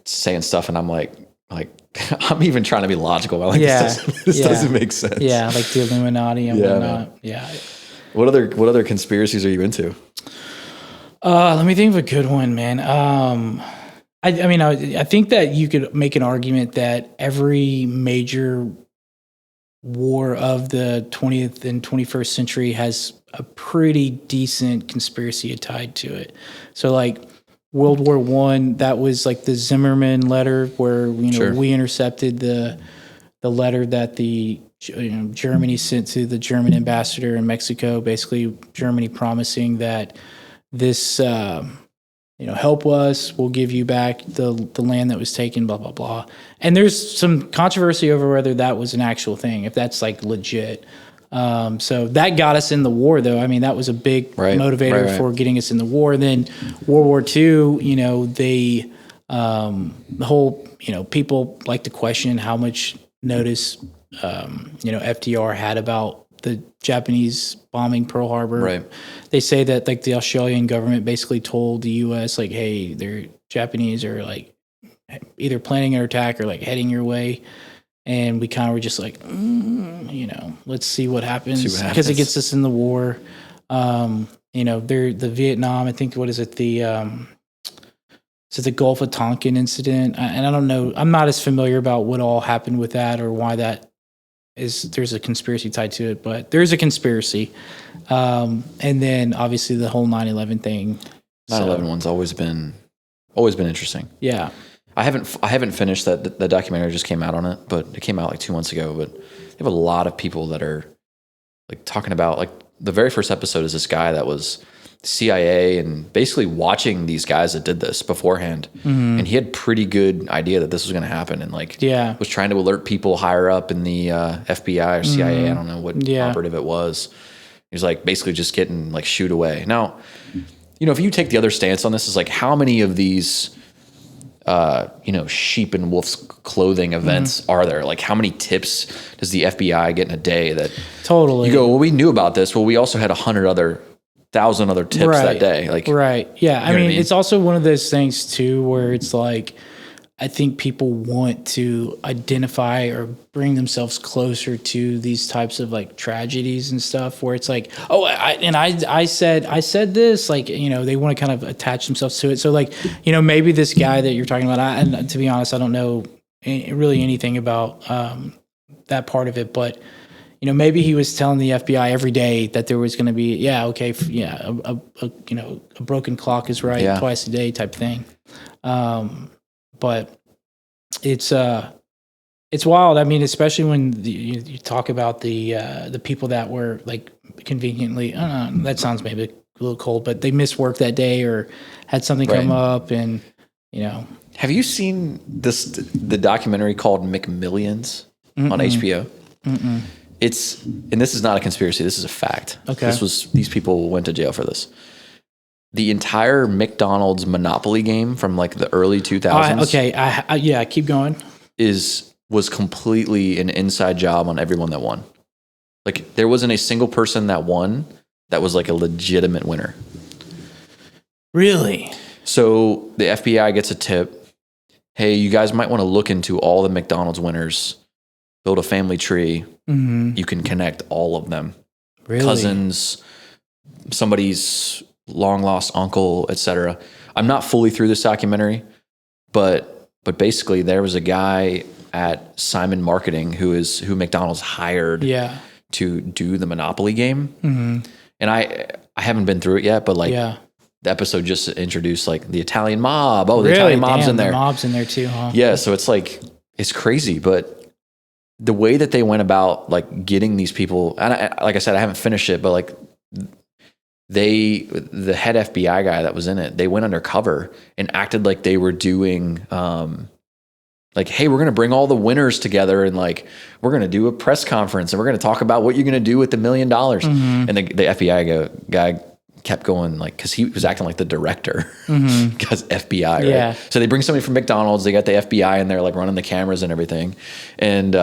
saying stuff, and I'm like I'm even trying to be logical. I'm like, this doesn't make sense. Yeah, like the Illuminati and whatnot. Yeah. What other conspiracies are you into? Let me think of a good one, man. I think that you could make an argument that every major war of the 20th and 21st century has a pretty decent conspiracy tied to it. So like World War I, that was like the Zimmerman letter where, we intercepted the letter that the Germany sent to the German ambassador in Mexico, basically Germany promising that this, help us, we'll give you back the land that was taken, blah, blah, blah. And there's some controversy over whether that was an actual thing, if that's like legit. So that got us in the war, though. I mean, that was a big motivator for getting us in the war. Then World War II, the whole, people like to question how much notice, FDR had about the Japanese bombing Pearl Harbor. Right. They say that like the Australian government basically told the U.S. like, hey, they're Japanese are like either planning an attack or like heading your way. And we kind of were just like, let's see what happens because it gets us in the war. The Vietnam, I think, what is it? The Gulf of Tonkin incident. And I don't know. I'm not as familiar about what all happened with that or why that is. There's a conspiracy tied to it, but there's a conspiracy. And then obviously the whole 9/11 thing. 9/11 one's always been interesting. Yeah. I haven't finished that. The documentary just came out on it, but it came out like 2 months ago. But they have a lot of people that are like talking about like the very first episode is this guy that was CIA and basically watching these guys that did this beforehand, and he had pretty good idea that this was going to happen, and like was trying to alert people higher up in the FBI or CIA. I don't know what operative it was. He was like basically just getting like shooed away. Now, if you take the other stance on this, is like how many of these sheep in wolf's clothing events are there? Like how many tips does the FBI get in a day that you go, well, we knew about this. Well, we also had 1,000 other tips that day. Like, right. Yeah. I mean, it's also one of those things too, where it's like, I think people want to identify or bring themselves closer to these types of like tragedies and stuff where it's like, oh, I said this, like, they want to kind of attach themselves to it. So like, maybe this guy that you're talking about, and to be honest, I don't know really anything about that part of it, but maybe he was telling the FBI every day that there was going to be, a broken clock is right twice a day type thing. But it's wild. I mean, especially when you talk about the people that were like conveniently, that sounds maybe a little cold, but they missed work that day or had something come up and, Have you seen the documentary called McMillions on HBO? And this is not a conspiracy. This is a fact. Okay. These people went to jail for this. The entire McDonald's Monopoly game from like the early 2000s. Yeah, keep going. Was completely an inside job on everyone that won. Like there wasn't a single person that won that was like a legitimate winner. Really? So the FBI gets a tip. Hey, you guys might want to look into all the McDonald's winners, build a family tree. You can connect all of them. Really? Cousins, somebody's long lost uncle, etc. I'm not fully through this documentary, but basically there was a guy at Simon Marketing who McDonald's hired to do the Monopoly game. And I haven't been through it yet, but like the episode just introduced like the Italian mob. Oh, the Italian mob's in there. The mob's in there too, huh? Yeah, so it's like it's crazy, but the way that they went about like getting these people, and like I said, I haven't finished it, but like the head FBI guy that was in it, they went undercover and acted like they were doing like, hey, we're going to bring all the winners together and like, we're going to do a press conference and we're going to talk about what you're going to do with the $1 million. And the FBI guy kept going like, cause he was acting like the director because FBI, right? Yeah. So they bring somebody from McDonald's, they got the FBI in there, like running the cameras and everything. And,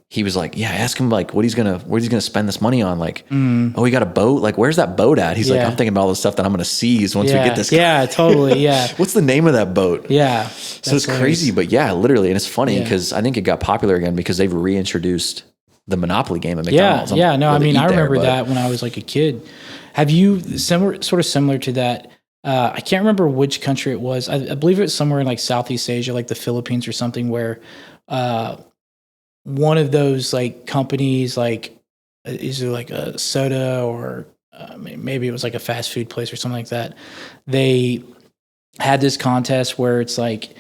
he was like, yeah, ask him like what he's gonna spend this money on. Like, oh, he got a boat. Like, where's that boat at? He's like, I'm thinking about all the stuff that I'm gonna seize once we get this. Yeah, totally. Yeah. What's the name of that boat? Yeah. So it's crazy, but yeah, literally. And it's funny because I think it got popular again because they've reintroduced the Monopoly game at McDonald's. Yeah. No, I mean, I remember that when I was like a kid. Have you similar to that? I can't remember which country it was. I believe it was somewhere in like Southeast Asia, like the Philippines or something, where, one of those like companies, like is it like a soda or maybe it was like a fast food place or something like that. They had this contest where it's like,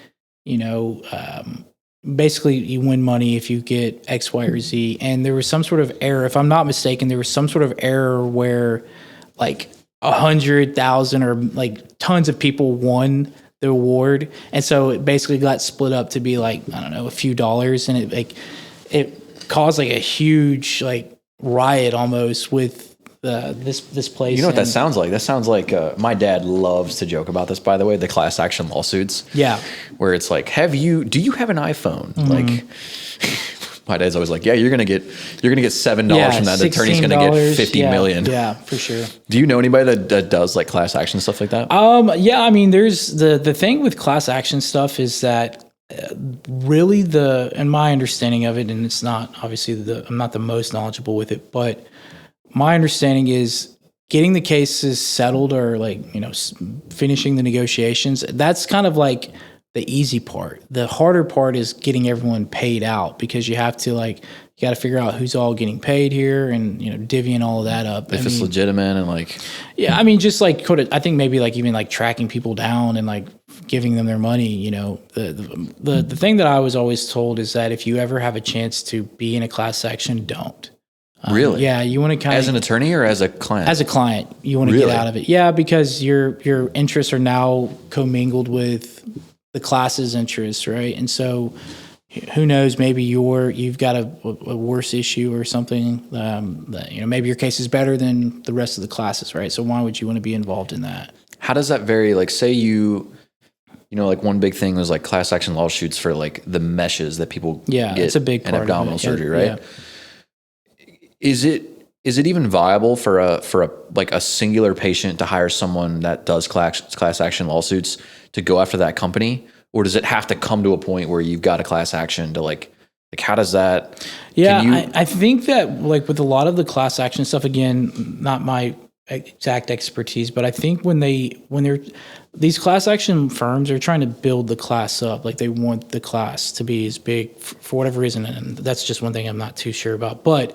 basically you win money if you get X, Y, or Z. And there was some sort of error. If I'm not mistaken, there was some sort of error where like 100,000 or like tons of people won the award. And so it basically got split up to be like, I don't know, a few dollars. And it caused like a huge like riot almost with this place. You know what that sounds like? That sounds like my dad loves to joke about this, by the way, the class action lawsuits. Yeah. Where it's like, do you have an iPhone? Like my dad's always like, yeah, you're gonna get $7 from that. The attorney's gonna get 50 million. Yeah, for sure. Do you know anybody that does like class action stuff like that? Yeah, I mean, there's the thing with class action stuff is that really and my understanding of it, and it's not obviously I'm not the most knowledgeable with it, but my understanding is getting the cases settled or like, finishing the negotiations. That's kind of like the easy part. The harder part is getting everyone paid out because you have to you got to figure out who's all getting paid here and, divvying all of that up. If it's legitimate and like. Yeah. I mean, just like, I think maybe like even like tracking people down and like giving them their money, the thing that I was always told is that if you ever have a chance to be in a class action, don't. Really? Yeah. You want to as an attorney or as a client? As a client, you want to get out of it. Yeah. Because your interests are now commingled with the class's interests. Right. And so who knows, maybe you've got a worse issue or something that, maybe your case is better than the rest of the classes. Right. So why would you want to be involved in that? How does that vary? Like say like one big thing was like class action lawsuits for like the meshes that people get it's a big part in abdominal surgery, right? Yeah. Is it even viable for a singular patient to hire someone that does class action lawsuits to go after that company? Or does it have to come to a point where you've got a class action to like how does that? Yeah, I think that like with a lot of the class action stuff, again, not my exact expertise, but I think when these class action firms are trying to build the class up, like they want the class to be as big for whatever reason, and that's just one thing I'm not too sure about. But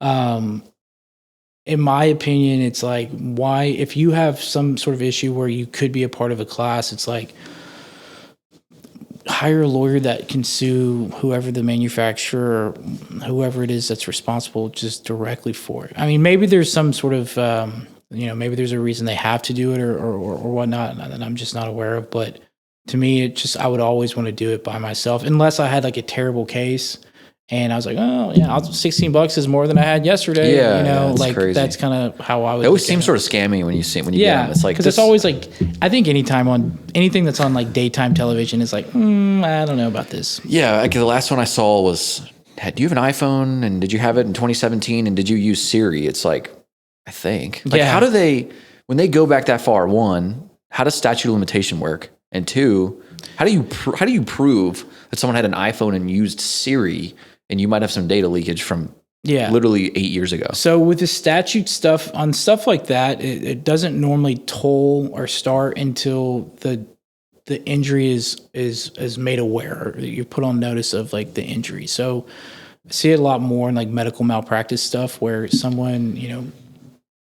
in my opinion, it's like, why, if you have some sort of issue where you could be a part of a class, it's like, hire a lawyer that can sue whoever the manufacturer or whoever it is that's responsible just directly for it. I mean, maybe there's some sort of, maybe there's a reason they have to do it or whatnot that I'm just not aware of. But to me, I would always want to do it by myself unless I had like a terrible case. And I was like, oh yeah, $16 is more than I had yesterday. Yeah, you know, that's like crazy. that's kind of how I would. It always seems sort of scammy when you get them. It's like, because it's always like, I think anything that's on like daytime television is like, I don't know about this. Yeah, like the last one I saw was, do you have an iPhone? And did you have it in 2017? And did you use Siri? It's like, I think. Like, how do they, when they go back that far? One, how does statute of limitation work? And two, how do you prove that someone had an iPhone and used Siri? And you might have some data leakage from literally 8 years ago. So with the statute stuff, on stuff like that, it doesn't normally toll or start until the injury is made aware, or you're put on notice of like the injury. So I see it a lot more in like medical malpractice stuff where someone, you know,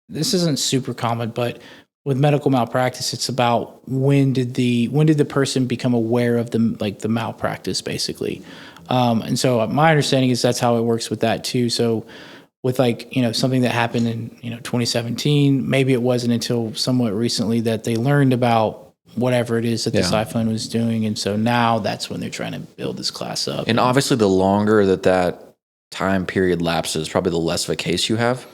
this isn't super common, but with medical malpractice, it's about when did the person become aware of the malpractice, basically. And so my understanding is that's how it works with that too. So with like, you know, something that happened in, you know, 2017, maybe it wasn't until somewhat recently that they learned about whatever it is that this iPhone was doing. And so now that's when they're trying to build this class up. And obviously the longer that time period lapses, probably the less of a case you have.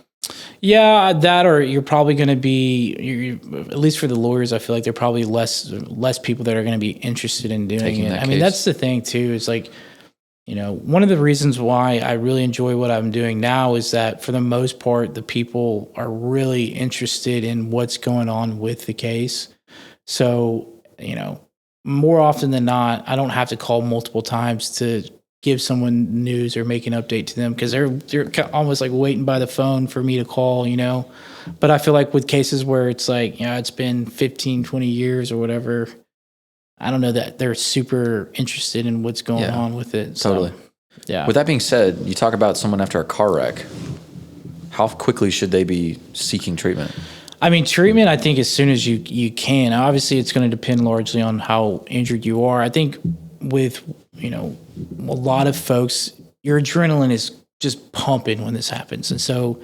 Yeah, that, or you're probably going to be, at least for the lawyers, I feel like there are probably less people that are going to be interested in doing it. I mean, that's the thing too, is like, you know, one of the reasons why I really enjoy what I'm doing now is that for the most part, the people are really interested in what's going on with the case. So, you know, more often than not, I don't have to call multiple times to give someone news or make an update to them because they're almost like waiting by the phone for me to call, you know. But I feel like with cases where it's like, you know, it's been 15, 20 years or whatever, I don't know that they're super interested in what's going on with it. Totally. So, yeah. With that being said, you talk about someone after a car wreck. How quickly should they be seeking treatment? I mean, treatment, I think as soon as you can. Obviously, it's going to depend largely on how injured you are. I think with, you know, a lot of folks, your adrenaline is just pumping when this happens. And so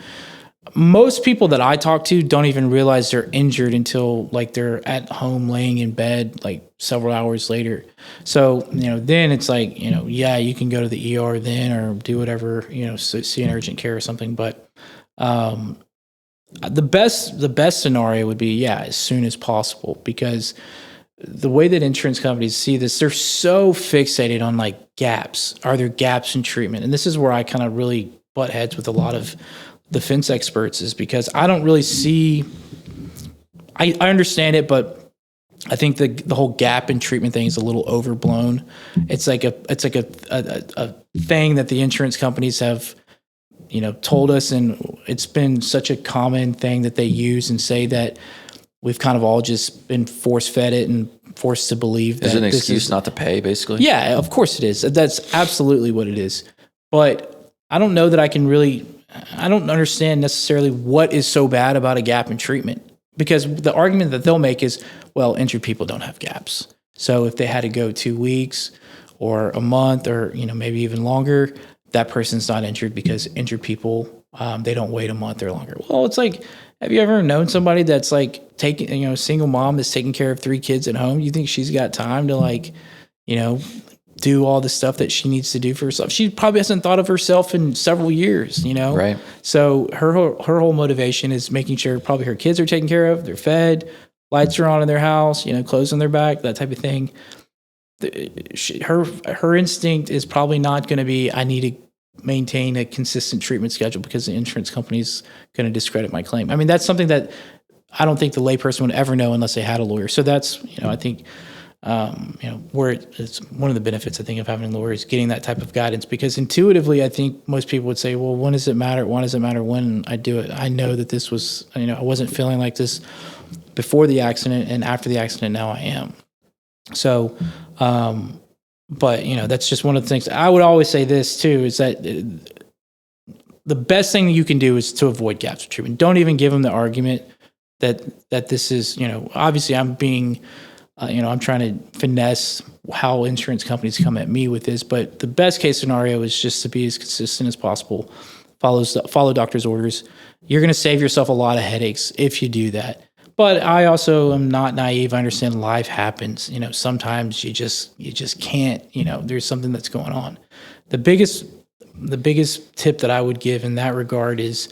most people that I talk to don't even realize they're injured until like they're at home laying in bed like several hours later. So, you know, then it's like, you know, yeah, you can go to the ER then or do whatever, you know, see an urgent care or something. But the best scenario would be, as soon as possible, because the way that insurance companies see this, they're so fixated on like gaps. Are there gaps in treatment? And this is where I kind of really butt heads with a lot of defense experts, is because I don't really see, I understand it, but I think the whole gap in treatment thing is a little overblown. It's like a thing that the insurance companies have, you know, told us, and it's been such a common thing that they use and say that we've kind of all just been force-fed it and forced to believe that is it an excuse not to pay, basically? Yeah, of course it is. That's absolutely what it is. But I don't know that I don't understand necessarily what is so bad about a gap in treatment, because the argument that they'll make is, well, injured people don't have gaps. So if they had to go 2 weeks or a month or, you know, maybe even longer, that person's not injured because injured people, they don't wait a month or longer. Well, it's like, have you ever known somebody that's like taking, you know, a single mom that's taking care of 3 kids at home? You think she's got time to like, you know, do all the stuff that she needs to do for herself? She probably hasn't thought of herself in several years, you know? Right. So her whole motivation is making sure probably her kids are taken care of, they're fed, lights are on in their house, you know, clothes on their back, that type of thing. Her instinct is probably not going to be, I need to maintain a consistent treatment schedule because the insurance company's going to discredit my claim. I mean, that's something that I don't think the layperson would ever know unless they had a lawyer. So that's, you know, I think, you know, where it's one of the benefits, I think, of having a lawyer is getting that type of guidance, because intuitively, I think most people would say, well, when does it matter? Why does it matter when I do it? I know that this was, you know, I wasn't feeling like this before the accident, and after the accident, now I am. So, but, you know, that's just one of the things. I would always say this too, is that the best thing that you can do is to avoid gaps of treatment. Don't even give them the argument that this is, you know, obviously I'm being, you know, I'm trying to finesse how insurance companies come at me with this, but the best case scenario is just to be as consistent as possible. Follow doctor's orders. You're going to save yourself a lot of headaches if you do that. But I also am not naive. I understand life happens. Sometimes you just can't. There's something that's going on. The biggest tip that I would give in that regard is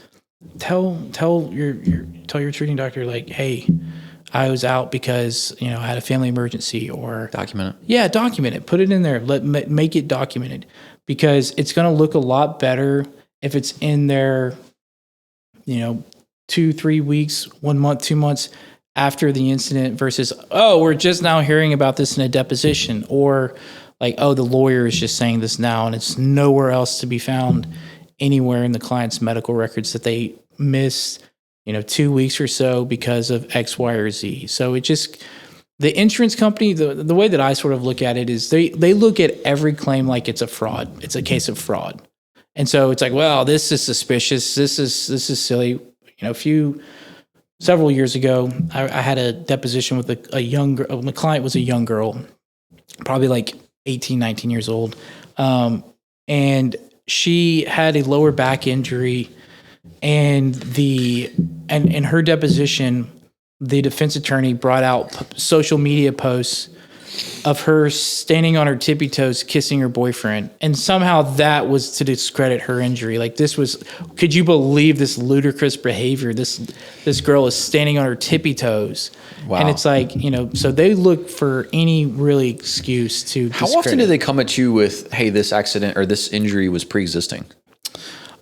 tell your treating doctor, like, hey, I was out because I had a family emergency, or Document it. Yeah, document it. Put it in there. Make it documented, because it's going to look a lot better if it's in there, 2-3 weeks, 1 month, 2 months after the incident, versus, oh, we're just now hearing about this in a deposition, or like, oh, the lawyer is just saying this now and it's nowhere else to be found anywhere in the client's medical records that they missed, 2 weeks or so because of X, Y, or Z. So the insurance company, the way that I sort of look at it is they look at every claim like it's a fraud. It's a case of fraud. And so it's like, well, this is suspicious. This is silly. Several years ago, I had a deposition with a young girl. The client was a young girl, probably like 18, 19 years old. And she had a lower back injury, and in her deposition, the defense attorney brought out social media posts of her standing on her tippy toes, kissing her boyfriend. And somehow that was to discredit her injury. Like, could you believe this ludicrous behavior? This girl is standing on her tippy toes. Wow. And it's like, so they look for any really excuse to discredit. How often do they come at you with, hey, this accident or this injury was pre-existing?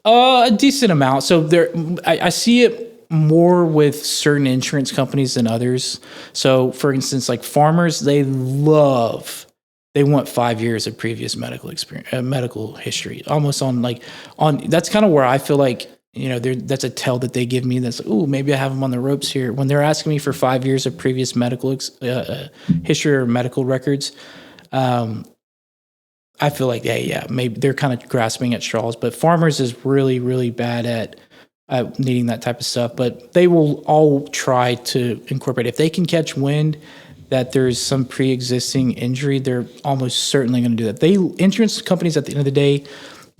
A decent amount. So I see it more with certain insurance companies than others. So, for instance, like Farmers, they want 5 years of previous medical experience, medical history, almost on. That's kind of where I feel like, that's a tell that they give me. That's, ooh, maybe I have them on the ropes here. When they're asking me for 5 years of previous medical history or medical records, I feel like, maybe they're kind of grasping at straws. But Farmers is really, really bad at needing that type of stuff, but they will all try to incorporate. If they can catch wind that there's some pre-existing injury, they're almost certainly going to do that. Insurance companies at the end of the day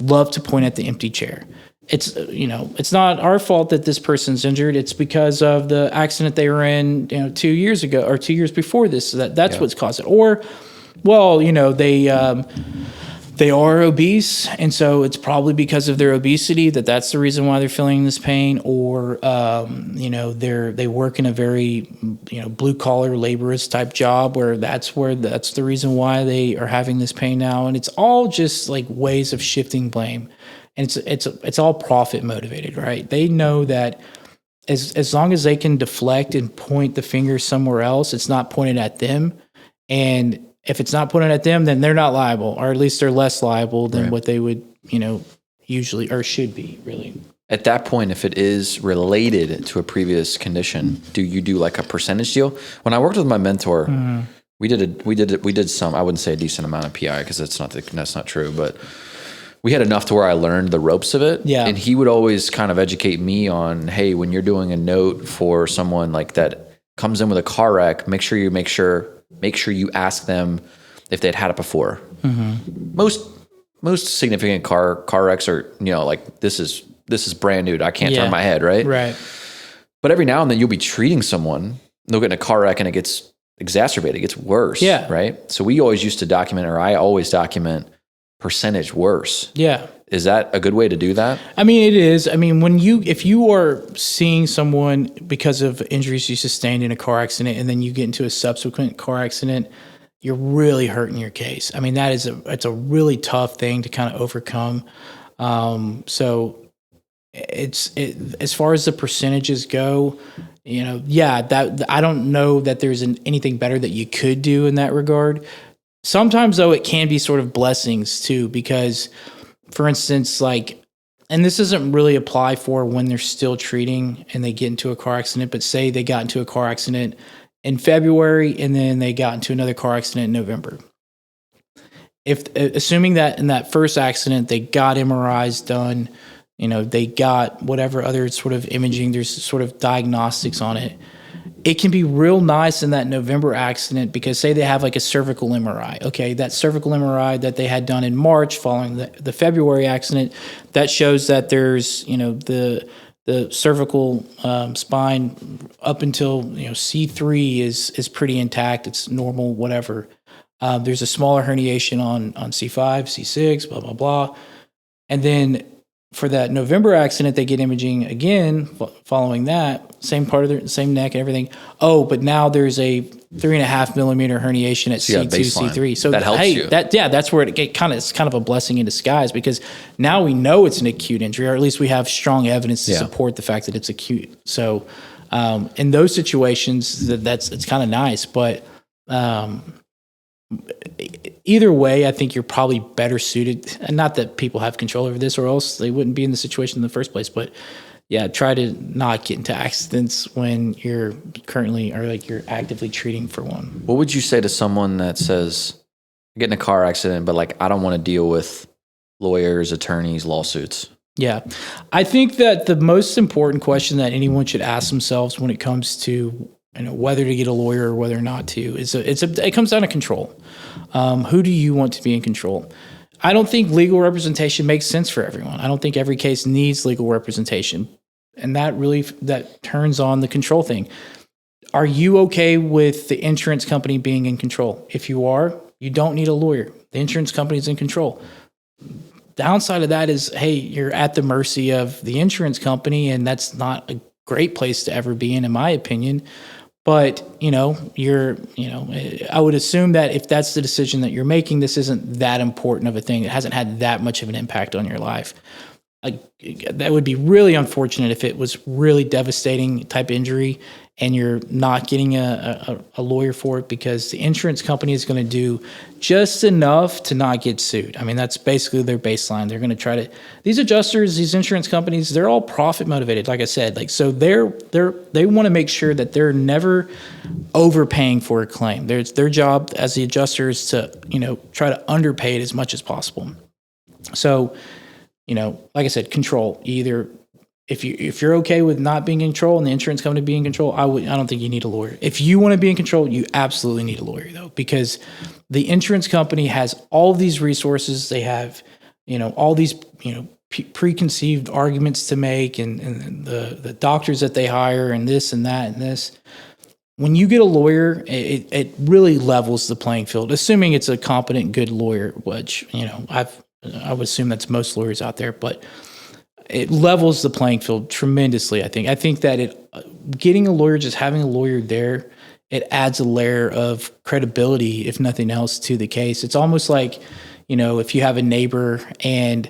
love to point at the empty chair. It's not our fault that this person's injured. It's because of the accident they were in, 2 years ago or 2 years before this. So that's what's caused it. Or, well, they are obese, and so it's probably because of their obesity that's the reason why they're feeling this pain. Or they work in a very blue collar laborist type job where that's the reason why they are having this pain now. And it's all just like ways of shifting blame, and it's all profit motivated, right? They know that as long as they can deflect and point the finger somewhere else, it's not pointed at them. And if it's not pointed at them, then they're not liable, or at least they're less liable than what they would, usually or should be, really. At that point, if it is related to a previous condition, do you do like a percentage deal? When I worked with my mentor, we did some, I wouldn't say a decent amount of PI because that's not true, but we had enough to where I learned the ropes of it. Yeah. And he would always kind of educate me on, hey, when you're doing a note for someone like that comes in with a car wreck, make sure you ask them if they'd had it before. Mm-hmm. Most significant car wrecks are, like this is brand new. I can't turn my head, right? Right. But every now and then you'll be treating someone, they'll get in a car wreck and it gets exacerbated, it gets worse. Yeah. Right. So we always used to document, or I always document percentage worse. Yeah. Is that a good way to do that? I mean, it is. I mean, if you are seeing someone because of injuries you sustained in a car accident, and then you get into a subsequent car accident, you're really hurting your case. I mean, it's a really tough thing to kind of overcome. So as far as the percentages go, that I don't know that there's anything better that you could do in that regard. Sometimes though, it can be sort of blessings too, because for instance, and this doesn't really apply for when they're still treating and they get into a car accident, but say they got into a car accident in February and then they got into another car accident in November. Assuming that in that first accident, they got MRIs done, they got whatever other sort of imaging, there's sort of diagnostics on it. It can be real nice in that November accident because say they have like a cervical MRI. Okay, that cervical MRI that they had done in March following the February accident, that shows that there's, the the cervical spine up until C3 is pretty intact. It's normal, whatever. There's a smaller herniation on C5, C6, blah blah blah, and then for that November accident, they get imaging again following that, same part of the same neck and everything. Oh, but now there's a 3.5 millimeter herniation at C2, C3. So that helps you. That's where it's kind of a blessing in disguise, because now we know it's an acute injury, or at least we have strong evidence to support the fact that it's acute. So in those situations, it's kind of nice, but either way, I think you're probably better suited. And not that people have control over this, or else they wouldn't be in the situation in the first place. But yeah, try to not get into accidents when you're currently, or like you're actively treating for one. What would you say to someone that says, I get in a car accident, but like I don't want to deal with lawyers, attorneys, lawsuits? Yeah. I think that the most important question that anyone should ask themselves when it comes to whether to get a lawyer or whether not to, it comes down to control. Who do you want to be in control? I don't think legal representation makes sense for everyone. I don't think every case needs legal representation. And that turns on the control thing. Are you okay with the insurance company being in control? If you are, you don't need a lawyer. The insurance company is in control. Downside of that is, hey, you're at the mercy of the insurance company, and that's not a great place to ever be in my opinion. But, I would assume that if that's the decision that you're making, this isn't that important of a thing. It hasn't had that much of an impact on your life. That would be really unfortunate if it was really devastating type injury and you're not getting a lawyer for it, because the insurance company is going to do just enough to not get sued. I mean, that's basically their baseline. They're going to try to, these adjusters, these insurance companies, they're all profit motivated. Like I said, so they want to make sure that they're never overpaying for a claim. It's their job as the adjuster is to, try to underpay it as much as possible. So, like I said, control. Either if you're okay with not being in control and the insurance company being in control, I don't think you need a lawyer. If you want to be in control, you absolutely need a lawyer, though, because the insurance company has all of these resources. They have, all these, preconceived arguments to make, and the doctors that they hire, and this and that and this. When you get a lawyer, it really levels the playing field, assuming it's a competent, good lawyer, which, I would assume that's most lawyers out there, but it levels the playing field tremendously. I think that getting a lawyer, just having a lawyer there, it adds a layer of credibility, if nothing else, to the case. It's almost like, if you have a neighbor and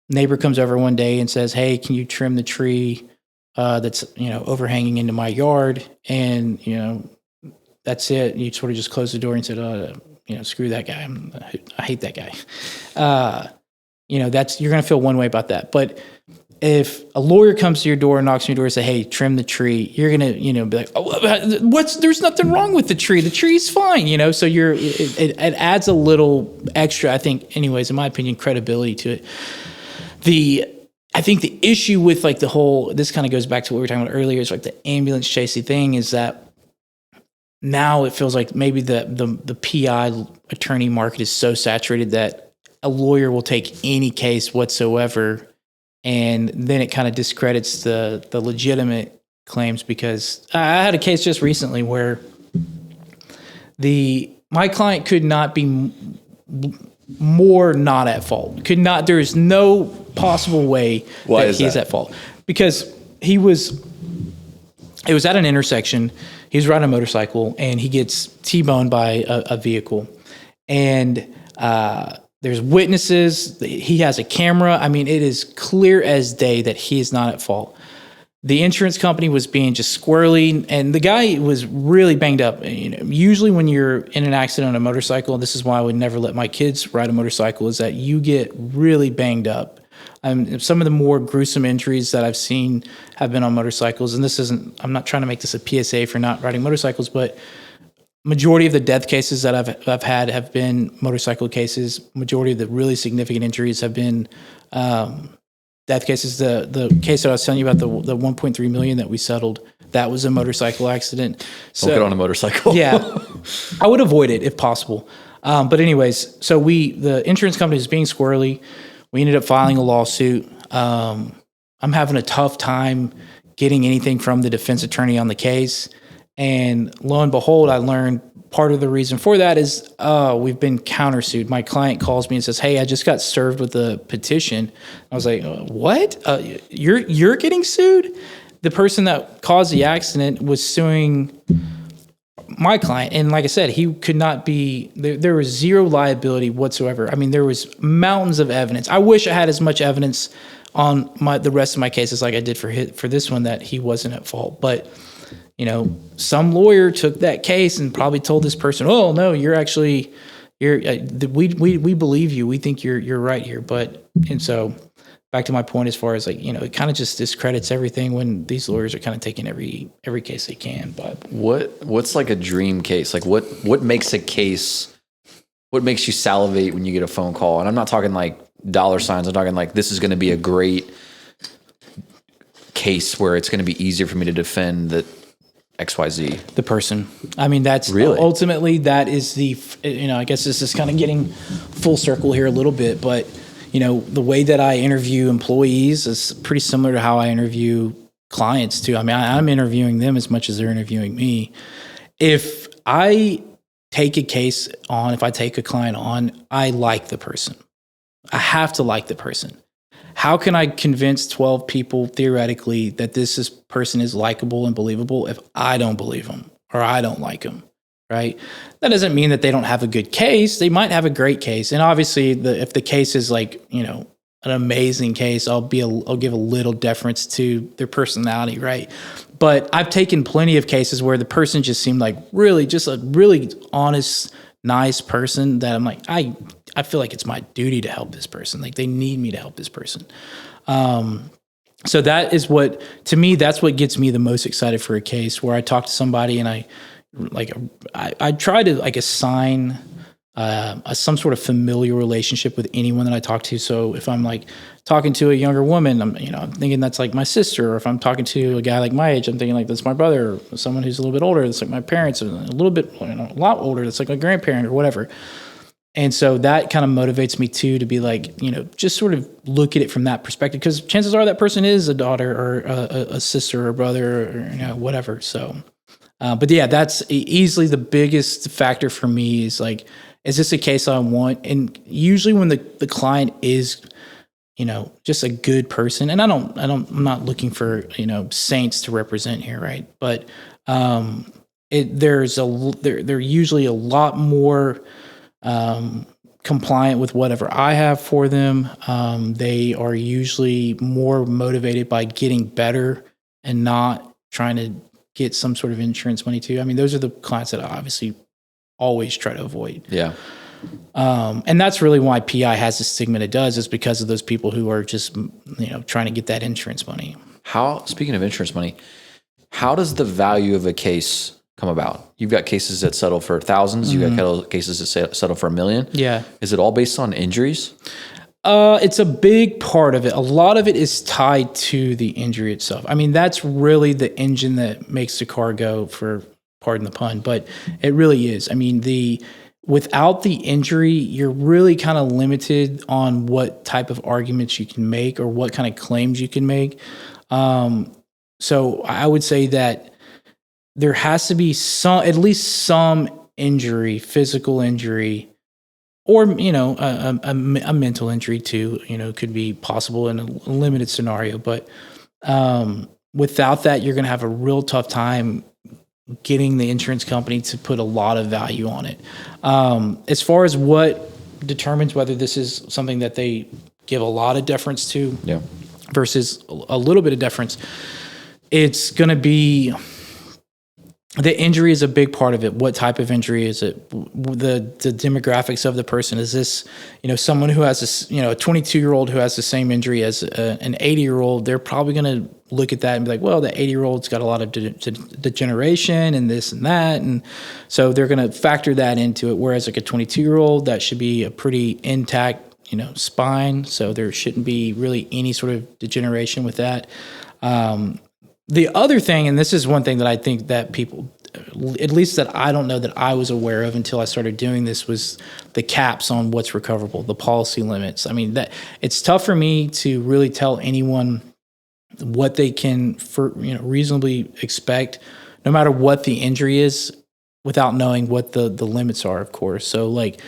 neighbor comes over one day and says, "Hey, can you trim the tree that's overhanging into my yard?" And that's it. You sort of just close the door and said, "Screw that guy. I hate that guy." You're going to feel one way about that. But if a lawyer comes to your door and knocks on your door and say, "Hey, trim the tree," you're going to, be like, "Oh, there's nothing wrong with the tree. The tree's fine." So it adds a little extra, I think, anyways, in my opinion, credibility to it. I think the issue with this kind of goes back to what we were talking about earlier, is like the ambulance chasing thing, is that now it feels like maybe the PI attorney market is so saturated that a lawyer will take any case whatsoever, and then it kind of discredits the legitimate claims. Because I had a case just recently where my client could not be more not at fault. There is no possible way that he is at fault, because it was at an intersection. He was riding a motorcycle and he gets T-boned by a vehicle, and there's witnesses. He has a camera. I mean, it is clear as day that he is not at fault. The insurance company was being just squirrely, and the guy was really banged up. Usually when you're in an accident on a motorcycle, this is why I would never let my kids ride a motorcycle, is that you get really banged up. Some of the more gruesome injuries that I've seen have been on motorcycles, and I'm not trying to make this a PSA for not riding motorcycles, but majority of the death cases that I've had have been motorcycle cases. Majority of the really significant injuries have been death cases. The case that I was telling you about, the $1.3 million that we settled, that was a motorcycle accident. Don't get on a motorcycle. Yeah, I would avoid it if possible. But anyways, so the insurance company is being squirrely. We ended up filing a lawsuit. I'm having a tough time getting anything from the defense attorney on the case. And lo and behold, I learned part of the reason for that is, we've been countersued. My client calls me and says, "Hey, I just got served with a petition." I was like, "What? You're getting sued?" The person that caused the accident was suing my client. And like I said, he could not be, there was zero liability whatsoever. I mean, there was mountains of evidence. I wish I had as much evidence on the rest of my cases like I did for this one, that he wasn't at fault. But, some lawyer took that case and probably told this person, "Oh no, we believe you. We think you're right here." And so back to my point, as far as it kind of just discredits everything when these lawyers are kind of taking every case they can. But what's like a dream case? Like what makes a case? What makes you salivate when you get a phone call? And I'm not talking like dollar signs. I'm talking like, this is going to be a great case where it's going to be easier for me to defend the XYZ. The person. I mean, that's really ultimately, that is I guess this is kind of getting full circle here a little bit, but the way that I interview employees is pretty similar to how I interview clients too. I mean, I'm interviewing them as much as they're interviewing me. If I take a client on, I like the person. I have to like the person. How can I convince 12 people theoretically that this person is likable and believable if I don't believe them or I don't like them, right? That doesn't mean that they don't have a good case. They might have a great case. And obviously, if the case is an amazing case, I'll give a little deference to their personality, right? But I've taken plenty of cases where the person just seemed like just a really honest, nice person that I'm like, I feel like it's my duty to help this person. Like, they need me to help this person. So that is to me, that's what gets me the most excited for a case, where I talk to somebody and I try to assign some sort of familiar relationship with anyone that I talk to. So if I'm talking to a younger woman, I'm thinking that's like my sister. Or if I'm talking to a guy like my age, I'm thinking like that's my brother. Or someone who's a little bit older, that's like my parents. Or a little bit, a lot older, that's like my grandparent or whatever. And so that kind of motivates me too, to be just sort of look at it from that perspective, because chances are that person is a daughter or a sister or brother or whatever. So, but yeah, that's easily the biggest factor for me is is this a case I want? And usually when the client is, just a good person, and I'm not looking for, saints to represent here, right? But they're usually a lot more compliant with whatever I have for them. They are usually more motivated by getting better and not trying to get some sort of insurance money too. I mean, those are the clients that I obviously always try to avoid. Yeah. And that's really why PI has the stigma it does, is because of those people who are just, trying to get that insurance money. Speaking of insurance money, how does the value of a case come about? You've got cases that settle for thousands. Mm-hmm. You've got cases that settle for $1 million. Yeah. Is it all based on injuries? It's a big part of it. A lot of it is tied to the injury itself. I mean, that's really the engine that makes the car go, for pardon the pun, but it really is. I mean, without the injury, you're really kind of limited on what type of arguments you can make or what kind of claims you can make. So I would say that there has to be at least some injury, physical injury, or, a mental injury too, could be possible in a limited scenario. But without that, you're going to have a real tough time getting the insurance company to put a lot of value on it. As far as what determines whether this is something that they give a lot of deference to, yeah, versus a little bit of deference, it's going to be, the injury is a big part of it. What type of injury is it? The demographics of the person. Is this, someone who has this, a 22-year-old who has the same injury as an 80-year-old? They're probably going to look at that and be like, well, the 80-year-old's got a lot of degeneration and this and that. And so they're going to factor that into it. Whereas like a 22-year-old, that should be a pretty intact, spine. So there shouldn't be really any sort of degeneration with that. The other thing, and this is one thing that I think that people, at least that I don't know that I was aware of until I started doing this, was the caps on what's recoverable, the policy limits. I mean, that it's tough for me to really tell anyone what they can reasonably expect, no matter what the injury is, without knowing what the limits are, of course. So like,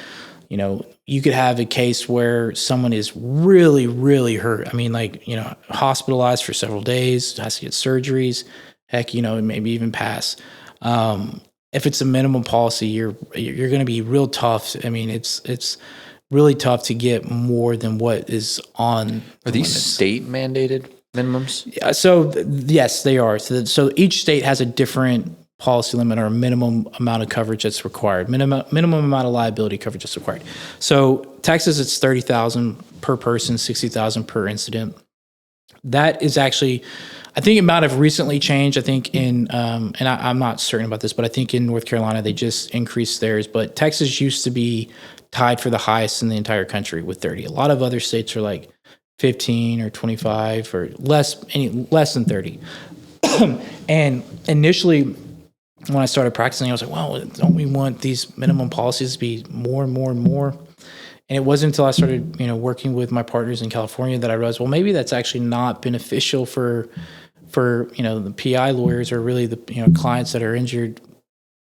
you could have a case where someone is really, really hurt. I mean, like, hospitalized for several days, has to get surgeries, heck, maybe even pass. If it's a minimum policy, you're going to be real tough. I mean, it's really tough to get more than what is on. Are these state mandated minimums? Yeah, so yes, they are. So each state has a different policy limit or a minimum amount of coverage that's required, minimum amount of liability coverage that's required. So Texas, it's $30,000 per person, $60,000 per incident. That is actually, I think it might have recently changed. I think I'm not certain about this, but I think in North Carolina, they just increased theirs. But Texas used to be tied for the highest in the entire country with 30. A lot of other states are like 15 or 25 or less than 30. And initially, when I started practicing, I was like, well, don't we want these minimum policies to be more and more and more? And it wasn't until I started, working with my partners in California that I realized, well, maybe that's actually not beneficial for the PI lawyers or really the clients that are injured.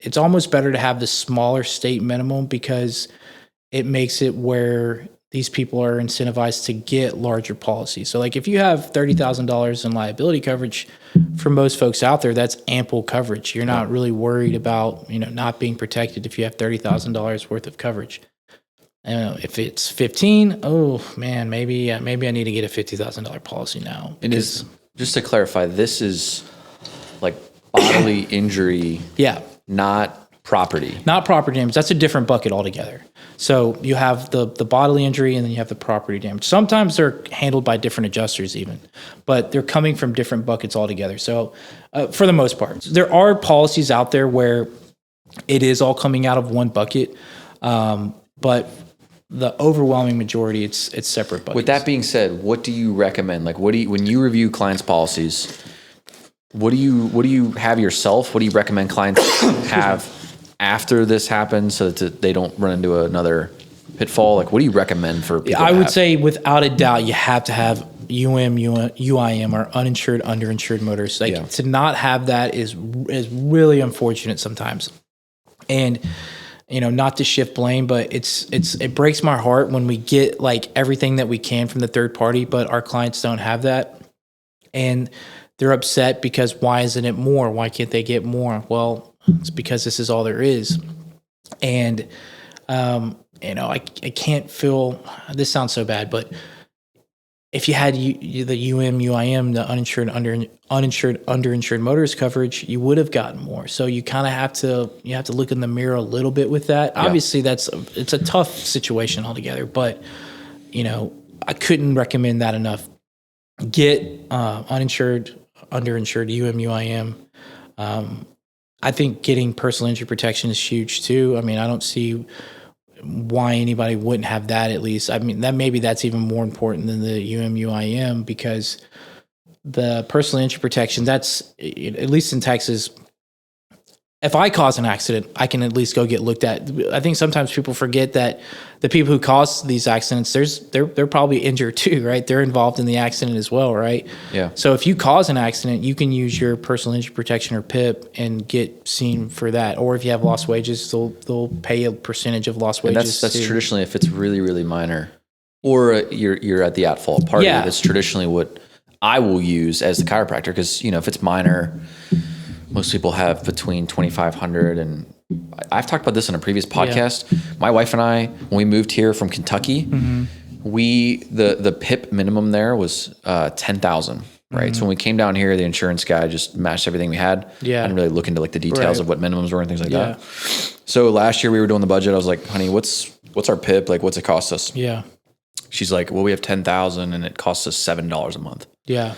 It's almost better to have the smaller state minimum because it makes it where these people are incentivized to get larger policies. So like if you have $30,000 in liability coverage, for most folks out there, that's ample coverage. You're not really worried about, not being protected if you have $30,000 worth of coverage. If it's 15, oh man, maybe I need to get a $50,000 policy now. And is, just to clarify, this is like bodily injury, not property. Not property damage. That's a different bucket altogether. So you have the bodily injury and then you have the property damage. Sometimes they're handled by different adjusters even, but they're coming from different buckets altogether. So for the most part, there are policies out there where it is all coming out of one bucket, but the overwhelming majority, it's separate buckets. With that being said, what do you recommend? Like, when you review clients' policies, what do you have yourself? What do you recommend clients have after this happens so that they don't run into another pitfall? Like, what do you recommend for people? I would say without a doubt, you have to have UIM, or uninsured, underinsured motorists. Like to not have that is really unfortunate sometimes. And not to shift blame, but it breaks my heart when we get like everything that we can from the third party, but our clients don't have that. And they're upset because why isn't it more? Why can't they get more? Well, it's because this is all there is. And, I can't feel, this sounds so bad, but if you had the UIM, the uninsured, underinsured motorist coverage, you would have gotten more. So you kind of have to look in the mirror a little bit with that. Yeah. Obviously, it's a tough situation altogether, but I couldn't recommend that enough. Get uninsured, underinsured, UIM. I think getting personal injury protection is huge too. I mean, I don't see why anybody wouldn't have that at least. I mean, that's even more important than the UIM because the personal injury protection, that's, at least in Texas, if I cause an accident, I can at least go get looked at. I think sometimes people forget that the people who cause these accidents, they're probably injured too, right? They're involved in the accident as well, right? Yeah. So if you cause an accident, you can use your personal injury protection or PIP and get seen for that. Or if you have lost wages, they'll pay a percentage of lost wages. And that's traditionally if it's really, really minor, or you're at the at-fault party. Yeah. That's traditionally what I will use as the chiropractor because if it's minor. Most people have between 2,500 and I've talked about this in a previous podcast. Yeah. My wife and I, when we moved here from Kentucky, the PIP minimum there was 10,000. Right. So when we came down here, the insurance guy just matched everything we had. Yeah. I didn't really look into like the details of what minimums were and things like that. So last year we were doing the budget. I was like, honey, what's our PIP? Like, what's it cost us? Yeah. She's like, well, we have 10,000 and it costs us $7 a month. Yeah.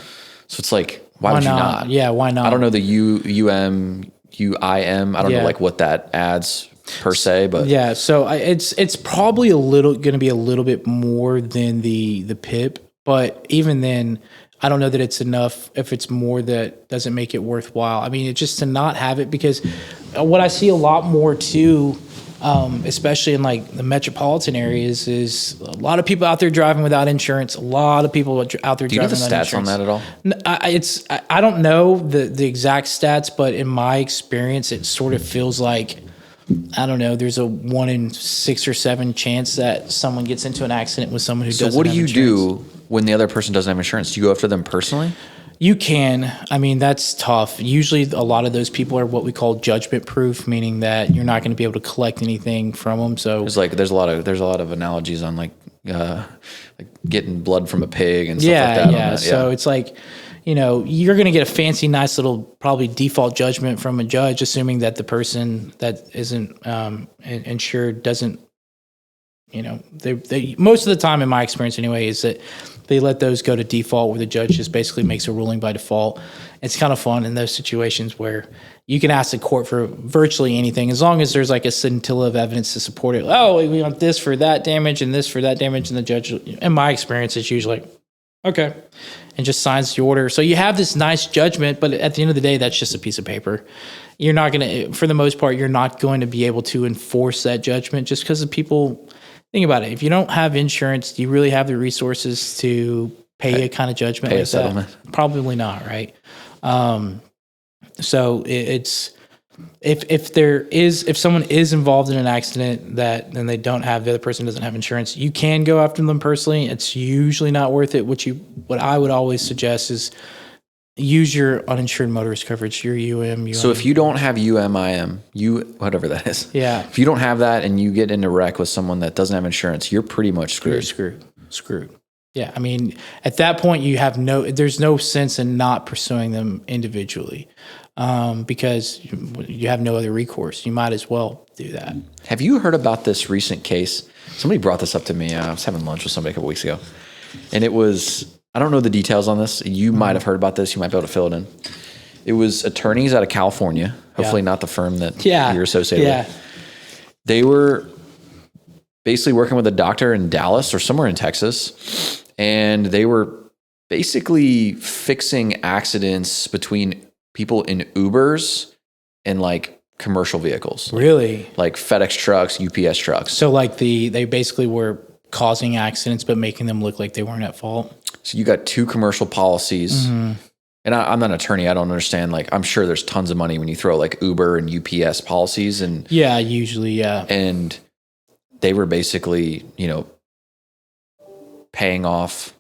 So it's like, why would you not? Yeah, why not? I don't know the UIM. I don't know like what that adds per se, but yeah. So it's probably going to be a little bit more than the PIP, but even then, I don't know that it's enough. If it's more, that doesn't make it worthwhile. I mean, it's just to not have it because what I see a lot more too. especially in like the metropolitan areas, is a lot of people out there driving without insurance. A lot of people out there Do you know driving the without stats on insurance. that at all? I don't know the exact stats, but in my experience, it sort of feels like, I don't know, there's a 1 in 6 or 7 chance that someone gets into an accident with someone who doesn't have insurance. So what do you do when the other person doesn't have insurance? Do you go after them personally? You can. I mean, that's tough. Usually a lot of those people are what we call judgment proof, meaning that you're not going to be able to collect anything from them. So there's a lot of analogies on like getting blood from a pig and stuff like that. Yeah. So it's like, you're going to get a fancy, nice little probably default judgment from a judge, assuming that the person that isn't insured doesn't, they most of the time, in my experience anyway, is that they let those go to default, where the judge just basically makes a ruling by default. It's kind of fun in those situations where you can ask the court for virtually anything, as long as there's like a scintilla of evidence to support it. Oh, we want this for that damage and this for that damage. And the judge, in my experience, is usually like, okay, and just signs the order. So you have this nice judgment, but at the end of the day, that's just a piece of paper. You're not going to, for the most part, you're not going to be able to enforce that judgment just because of people. Think about it. If you don't have insurance, do you really have the resources to pay a kind of judgment pay like a settlement? that? Probably not, right? So it's if someone is involved in an accident then they don't have, the other person doesn't have insurance, you can go after them personally. It's usually not worth it. What I would always suggest is use your uninsured motorist coverage, your UM. So if you don't have UMIM, whatever that is. Yeah. If you don't have that and you get in a wreck with someone that doesn't have insurance, you're pretty much screwed. You're screwed. Yeah. I mean, at that point there's no sense in not pursuing them individually, because you have no other recourse. You might as well do that. Have you heard about this recent case? Somebody brought this up to me. I was having lunch with somebody a couple weeks ago, and it was, I don't know the details on this. You might have heard about this. You might be able to fill it in. It was attorneys out of California, hopefully not the firm that you're associated with. They were basically working with a doctor in Dallas or somewhere in Texas, and they were basically fixing accidents between people in Ubers and like commercial vehicles. Really? Like FedEx trucks, UPS trucks. So like they basically were causing accidents but making them look like they weren't at fault. So you got 2 commercial policies. Mm-hmm. And I'm not an attorney. I don't understand. Like, I'm sure there's tons of money when you throw like Uber and UPS policies. And usually. And they were basically, paying off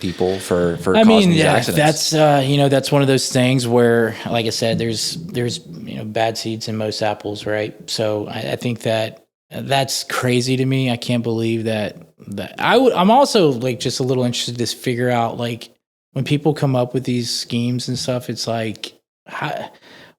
people for causing these accidents. That's one of those things where, like I said, there's bad seeds in most apples, right? So I think that's crazy to me. I can't believe that I'm also like just a little interested to figure out, like, when people come up with these schemes and stuff, it's like,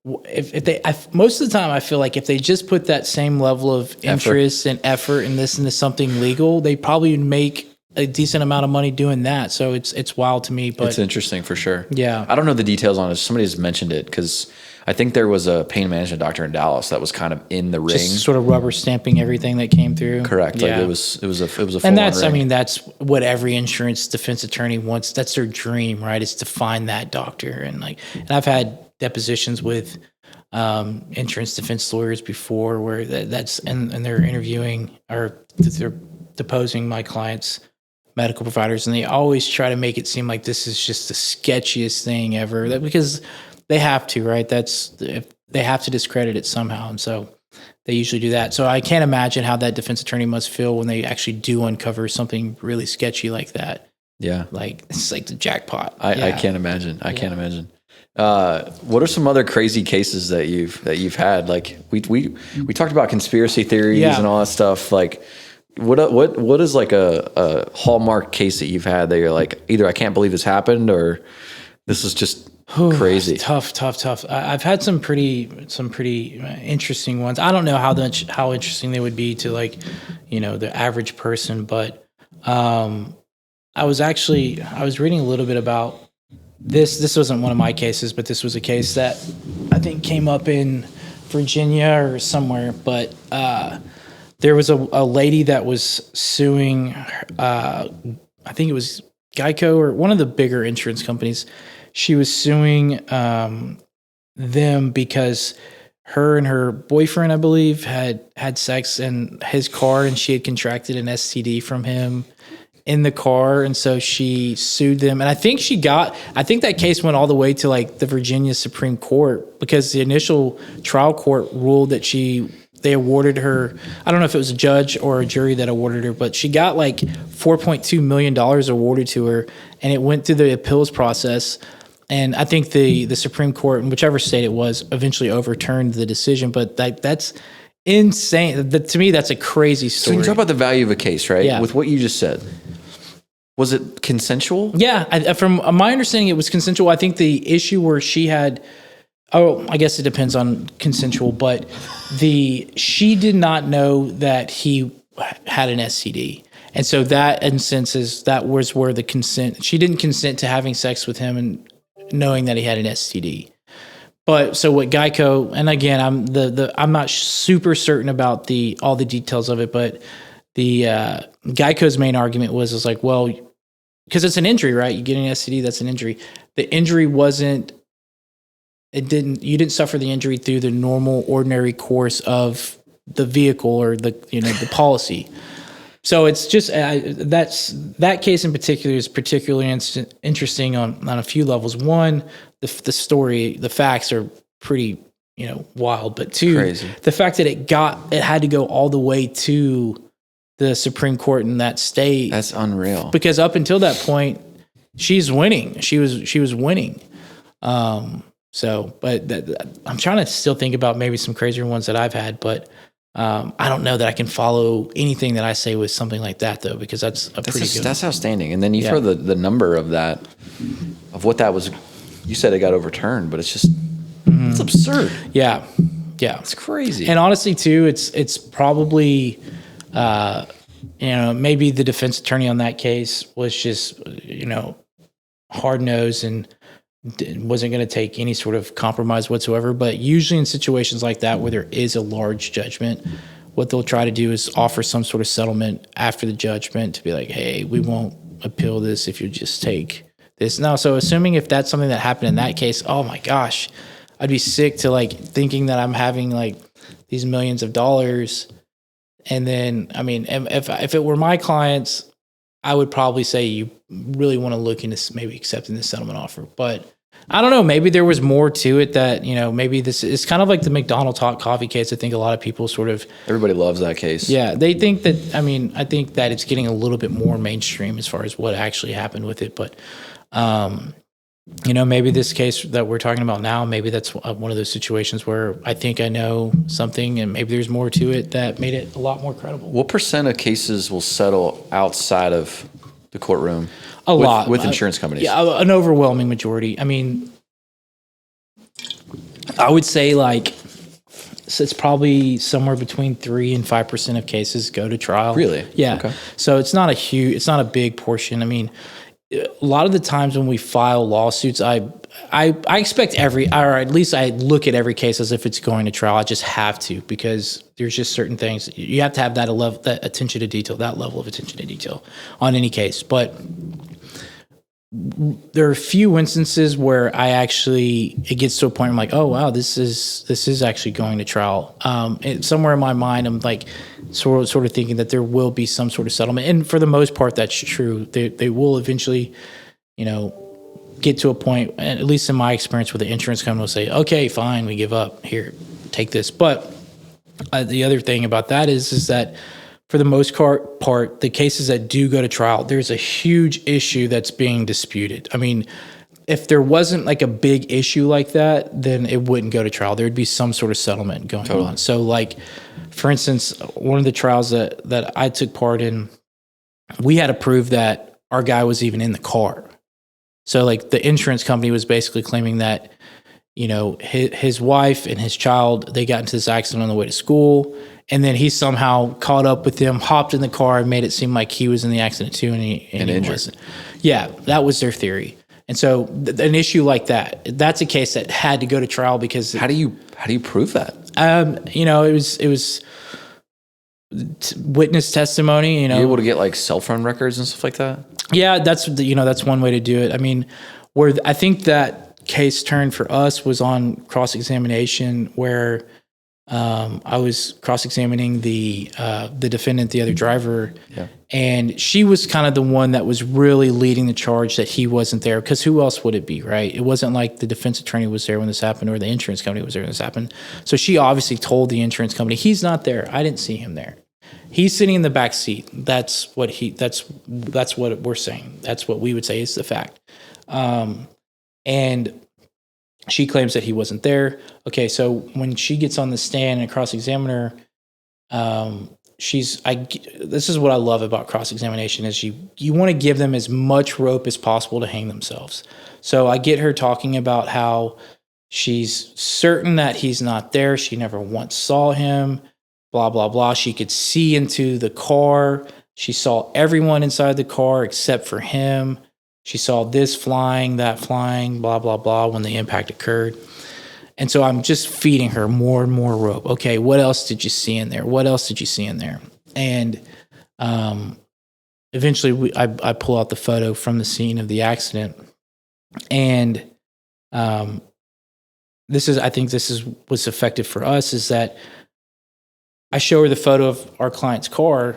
most of the time I feel like if they just put that same level of interest and effort in this into something legal, they probably would make a decent amount of money doing that. So it's wild to me, but it's interesting for sure. Yeah. I don't know the details on it. Somebody's mentioned it because I think there was a pain management doctor in Dallas that was kind of in the ring, just sort of rubber stamping everything that came through. Correct. Yeah. Like it was a full and that's, ring. I mean, that's what every insurance defense attorney wants. That's their dream, right? Is to find that doctor. And I've had depositions with insurance defense lawyers before where and they're interviewing or they're deposing my clients' medical providers, and they always try to make it seem like this is just the sketchiest thing ever, because they have to, right? They have to discredit it somehow. And so they usually do that. So I can't imagine how that defense attorney must feel when they actually do uncover something really sketchy like that. Yeah. Like, it's like the jackpot. I can't imagine. I can't imagine. What are some other crazy cases that you've had? Like we talked about conspiracy theories and all that stuff. Like, what is like a hallmark case that you've had that you're like, either I can't believe this happened or this is just crazy? Tough. I've had some pretty interesting ones. I don't know how interesting they would be to, like, the average person, but I was reading a little bit about this. This wasn't one of my cases, but this was a case that I think came up in Virginia or somewhere, but there was a lady that was suing, I think it was Geico or one of the bigger insurance companies. She was suing them because her and her boyfriend, I believe, had sex in his car, and she had contracted an STD from him in the car, and so she sued them. And I think that case went all the way to like the Virginia Supreme Court, because the initial trial court ruled that they awarded her, I don't know if it was a judge or a jury that awarded her, but she got like $4.2 million awarded to her, and it went through the appeals process. And I think the Supreme Court, in whichever state it was, eventually overturned the decision. But that's insane. To me, that's a crazy story. So you talk about the value of a case, right? Yeah. With what you just said. Was it consensual? Yeah. From my understanding, it was consensual. I think the issue where she had, I guess it depends on consensual, but she did not know that he had an STD. And so that instance that was where the consent, she didn't consent to having sex with him and knowing that he had an STD. But so what Geico, and again, I'm not super certain about all the details of it, but the Geico's main argument was like, well, because it's an injury, right? You get an STD, that's an injury. The injury you didn't suffer the injury through the normal, ordinary course of the vehicle or the policy. So it's just that case in particular is particularly interesting on a few levels. One, the story, the facts are pretty wild, but two, crazy. The fact that it had to go all the way to the Supreme Court in that state. That's unreal. Because up until that point, she's winning. She was winning. But I'm trying to still think about maybe some crazier ones that I've had, but. I don't know that I can follow anything that I say with something like that, though, because that's pretty good. That's outstanding. And then you throw the number of what that was. You said it got overturned, but it's just it's absurd. Yeah, it's crazy. And honestly, too, it's probably maybe the defense attorney on that case was just hard nosed and wasn't going to take any sort of compromise whatsoever. But usually in situations like that where there is a large judgment, what they'll try to do is offer some sort of settlement after the judgment to be like, hey, we won't appeal this if you just take this. Now, so assuming if that's something that happened in that case, oh my gosh, I'd be sick to like thinking that I'm having like these millions of dollars. And then, I mean, if it were my clients, I would probably say you really want to look into maybe accepting this settlement offer. But I don't know, maybe there was more to it that, maybe this is kind of like the McDonald's hot coffee case. I think a lot of people everybody loves that case. Yeah. They think that, I think that it's getting a little bit more mainstream as far as what actually happened with it. But, maybe this case that we're talking about now, maybe that's one of those situations where I think I know something and maybe there's more to it that made it a lot more credible. What % of cases will settle outside of the courtroom? A lot. With insurance companies? Yeah, an overwhelming majority. I mean, I would say it's probably somewhere between 3 and 5% of cases go to trial. Really? Yeah. Okay. So it's not a big portion. I mean, a lot of the times when we file lawsuits, I expect or at least I look at every case as if it's going to trial. I just have to, because there's just certain things you have to have that attention to detail, that level of attention to detail on any case. But there are a few instances where it gets to a point where I'm like, oh wow, this is actually going to trial. Somewhere in my mind, I'm like sort of thinking that there will be some sort of settlement, and for the most part, that's true. They will eventually, get to a point. At least in my experience, where the insurance company will say, okay, fine, we give up. Here, take this. But the other thing about that is that, for the most part, the cases that do go to trial, there's a huge issue that's being disputed. I mean, if there wasn't like a big issue like that, then it wouldn't go to trial. There'd be some sort of settlement going on. So like, for instance, one of the trials that I took part in, we had to prove that our guy was even in the car. So like the insurance company was basically claiming that, his wife and his child, they got into this accident on the way to school. And then he somehow caught up with them, hopped in the car, and made it seem like he was in the accident too, and he wasn't. Yeah, that was their theory. And so an issue like that's a case that had to go to trial because how do you prove that? It was witness testimony. You're able to get like cell phone records and stuff like that. Yeah, that's one way to do it. I mean, where I think that case turned for us was on cross-examination, where I was cross-examining the defendant, the other driver, Yeah. and she was kind of the one that was really leading the charge that he wasn't there, because who else would it be, right? It wasn't like the defense attorney was there when this happened or the insurance company was there when this happened. So she obviously told the insurance company, he's not there. I didn't see him there. He's sitting in the back seat. That's what we're saying. That's what we would say is the fact. And she claims that he wasn't there. Okay, so when she gets on the stand and cross-examine her, this is what I love about cross-examination is you want to give them as much rope as possible to hang themselves. So I get her talking about how she's certain that he's not there. She never once saw him, blah, blah, blah. She could see into the car. She saw everyone inside the car except for him. She saw this flying, that flying, blah, blah, blah, when the impact occurred. And so I'm just feeding her more and more rope. Okay, what else did you see in there? What else did you see in there? And eventually I pull out the photo from the scene of the accident. And I think this is what's effective for us is that I show her the photo of our client's car.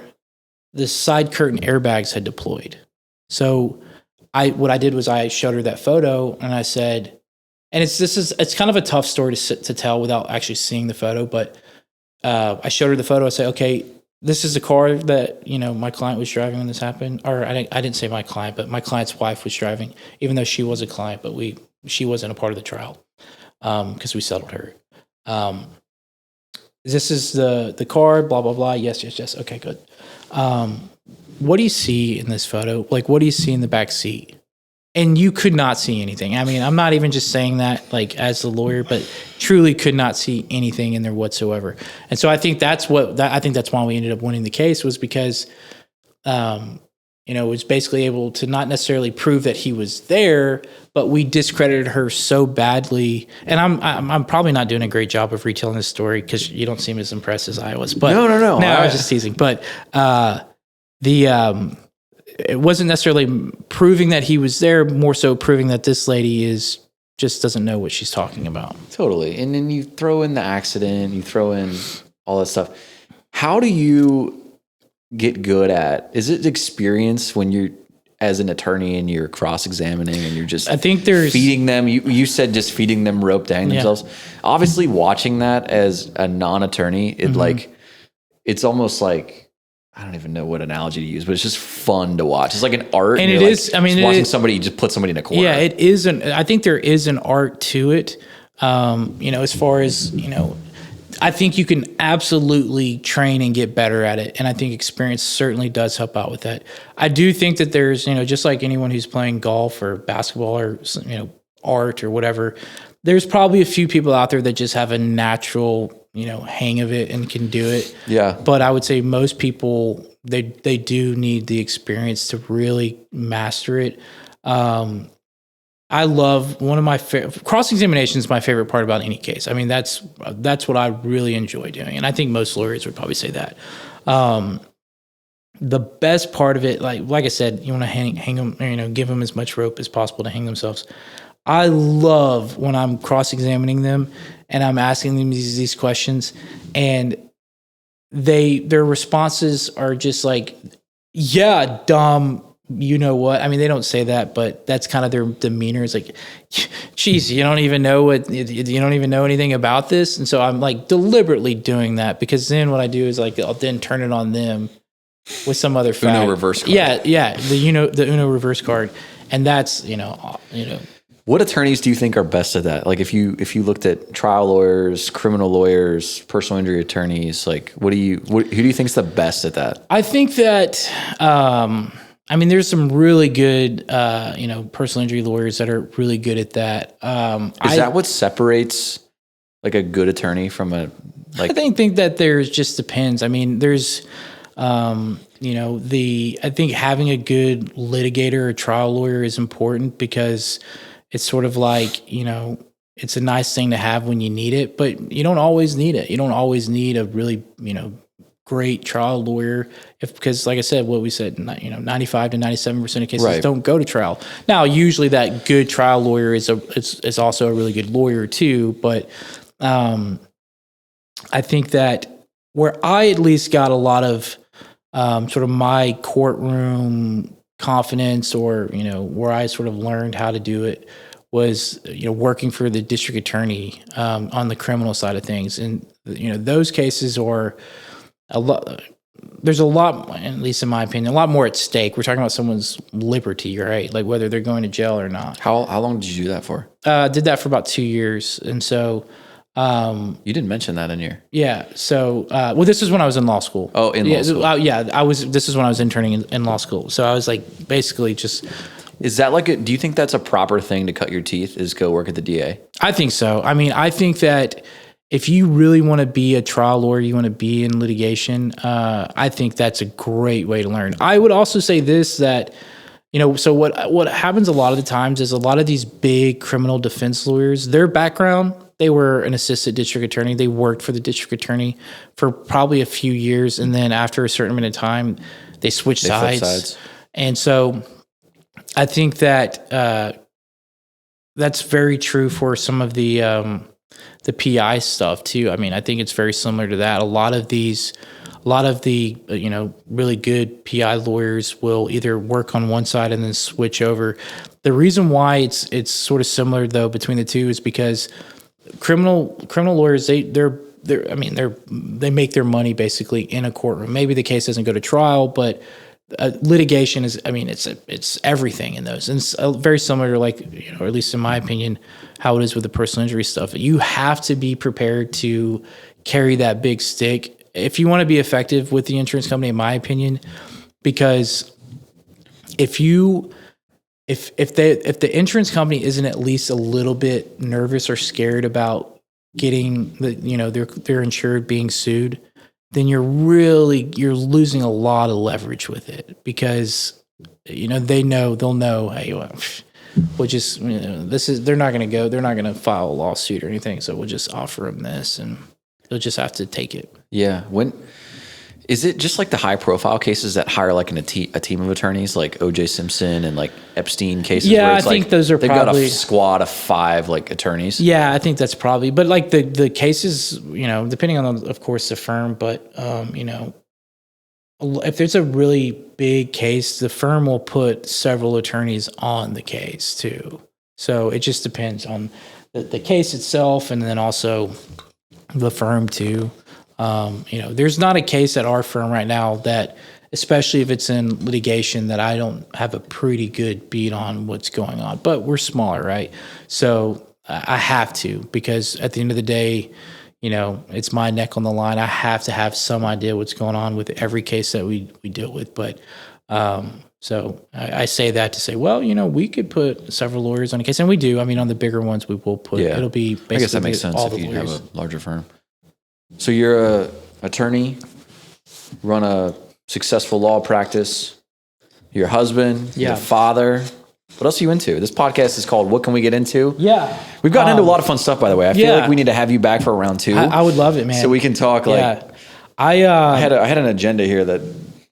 The side curtain airbags had deployed. So what I did was I showed her that photo and I said, and it's kind of a tough story to tell without actually seeing the photo, but I showed her the photo. I said, okay, this is the car that, my client was driving when this happened. Or I didn't say my client, but my client's wife was driving, even though she was a client, but she wasn't a part of the trial because we settled her. This is the car, blah, blah, blah. Yes. Okay, good. What do you see in this photo? Like, what do you see in the back seat? And you could not see anything. I mean, I'm not even just saying that like as the lawyer, but truly could not see anything in there whatsoever. And so I think that's why we ended up winning the case was because, it was basically able to not necessarily prove that he was there, but we discredited her so badly. And I'm probably not doing a great job of retelling this story because you don't seem as impressed as I was. But no. No, I was just teasing. But it wasn't necessarily proving that he was there, more so proving that this lady just doesn't know what she's talking about. Totally. And then you throw in the accident, you throw in all that stuff. How do you get good at, is it experience when you're as an attorney and you're cross-examining and you're just feeding them, you said just feeding them rope to hang themselves. Obviously watching that as a non-attorney, it's almost like, I don't even know what analogy to use, but it's just fun to watch. It's like an art. And it is, watching somebody just put somebody in a corner. Yeah, it is. I think there is an art to it. As far as, I think you can absolutely train and get better at it. And I think experience certainly does help out with that. I do think that there's, just like anyone who's playing golf or basketball or, art or whatever, there's probably a few people out there that just have a natural, hang of it and can do it. Yeah. But I would say most people, they do need the experience to really master it. I love one of my cross-examination is my favorite part about any case. I mean, that's what I really enjoy doing. And I think most lawyers would probably say that. The best part of it, like I said, you want to hang them, give them as much rope as possible to hang themselves. I love when I'm cross-examining them and I'm asking them these questions and their responses are just like, yeah, dumb, you know what? I mean, they don't say that, but that's kind of their demeanor. It's like, geez, you don't even know anything about this. And so I'm like deliberately doing that because then what I do is like, I'll then turn it on them with some other fact. Uno reverse card. Yeah. The Uno reverse card. And that's, What attorneys do you think are best at that? Like if you looked at trial lawyers, criminal lawyers, personal injury attorneys, like who do you think is the best at that? I think that, there's some really good, personal injury lawyers that are really good at that. Is that what separates like a good attorney from a like? I think that there's just depends. I mean, there's, I think having a good litigator or trial lawyer is important because it's sort of like, it's a nice thing to have when you need it, but you don't always need it. You don't always need a really, great trial lawyer because like I said, what we said, 95 to 97% of cases don't go to trial. Now, usually that good trial lawyer is also a really good lawyer too, but I think that where I at least got a lot of sort of my courtroom confidence, or where I sort of learned how to do it, was working for the district attorney on the criminal side of things, and those cases are a lot. There's a lot, at least in my opinion, a lot more at stake. We're talking about someone's liberty, right? Like whether they're going to jail or not. How long did you do that for? Did that for about 2 years, and so. You didn't mention that in your. Yeah. So, well, this is when I was in law school. Oh, in law school. Yeah, I was. This is when I was interning in law school. So I was like basically just. Is that like do you think that's a proper thing to cut your teeth? Is go work at the DA? I think so. I mean, I think that if you really want to be a trial lawyer, you want to be in litigation. I think that's a great way to learn. I would also say this, that. So what happens a lot of the times is a lot of these big criminal defense lawyers, their background, they were an assistant district attorney. They worked for the district attorney for probably a few years. And then after a certain amount of time, they switched sides. And so I think that that's very true for some of the PI stuff too. I mean, I think it's very similar to that. A lot of the really good PI lawyers will either work on one side and then switch over. The reason why it's sort of similar though between the two is because criminal lawyers they make their money basically in a courtroom. Maybe the case doesn't go to trial, but litigation is, it's everything in those. And it's very similar to or at least in my opinion, how it is with the personal injury stuff. You have to be prepared to carry that big stick if you want to be effective with the insurance company, in my opinion, because if the insurance company isn't at least a little bit nervous or scared about getting their insured being sued, then you're losing a lot of leverage with it, because they'll know, hey, we'll just they're not going to file a lawsuit or anything, so we'll just offer them this and they'll just have to take it. Yeah. When is it just like the high profile cases that hire like a team of attorneys, like O.J. Simpson and like Epstein cases? Yeah, where it's I think those are they've probably got a squad of 5 like attorneys. Yeah, I think that's probably, but like the cases, depending on of course the firm, but if there's a really big case, the firm will put several attorneys on the case too. So it just depends on the case itself, and then also the firm too. There's not a case at our firm right now that, especially if it's in litigation, that I don't have a pretty good beat on what's going on. But we're smaller, right? So I have to, because at the end of the day, it's my neck on the line. I have to have some idea what's going on with every case that we deal with. But so I say that to say, well, we could put several lawyers on a case, and we do. I mean, on the bigger ones, we will put. Yeah. It'll be basically. I guess that makes sense if you have a larger firm. So you're a attorney, run a successful law practice. You're a husband. You're a father. What else are you into? This podcast is called "What Can We Get Into?" Yeah, we've gotten into a lot of fun stuff. By the way, I feel like we need to have you back for round 2. I would love it, man. So we can talk I had an agenda here that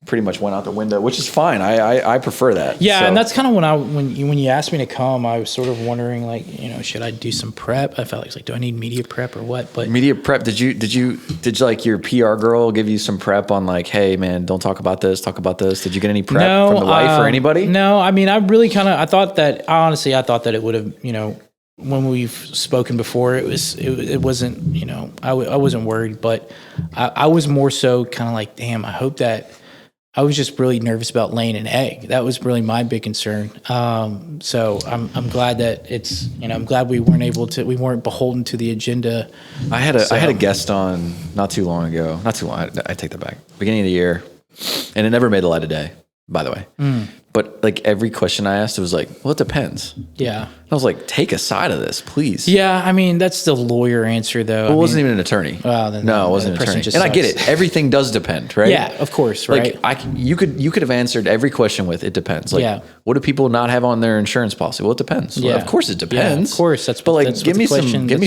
pretty much went out the window, which is fine. I prefer that. Yeah, so. And that's kind of when you asked me to come, I was sort of wondering, should I do some prep? I felt like do I need media prep or what? But media prep. Did like your PR girl give you some prep on like, hey man, don't talk about this, talk about this? Did you get any prep from the wife or anybody? No, I mean, I thought that it would have, when we've spoken before, it wasn't, I wasn't worried, but I was more so kind of like, damn, I hope that. I was just really nervous about laying an egg. That was really my big concern. So I'm glad that it's, I'm glad we weren't beholden to the agenda. I had a guest on not too long ago. Not too long. I take that back. Beginning of the year, and it never made the light of day, by the way. But like every question I asked, it was like, well, it depends. Yeah. I was like, take a side of this, please. Yeah, I mean, that's the lawyer answer, though. Well, it wasn't even an attorney. Well, then no, it wasn't an attorney. And I get it. Everything does depend, right? Yeah, of course, right? Like you could have answered every question with, it depends. Like, what do people not have on their insurance policy? Well, it depends. Yeah. Well, of course it depends. Yeah, of course. Give me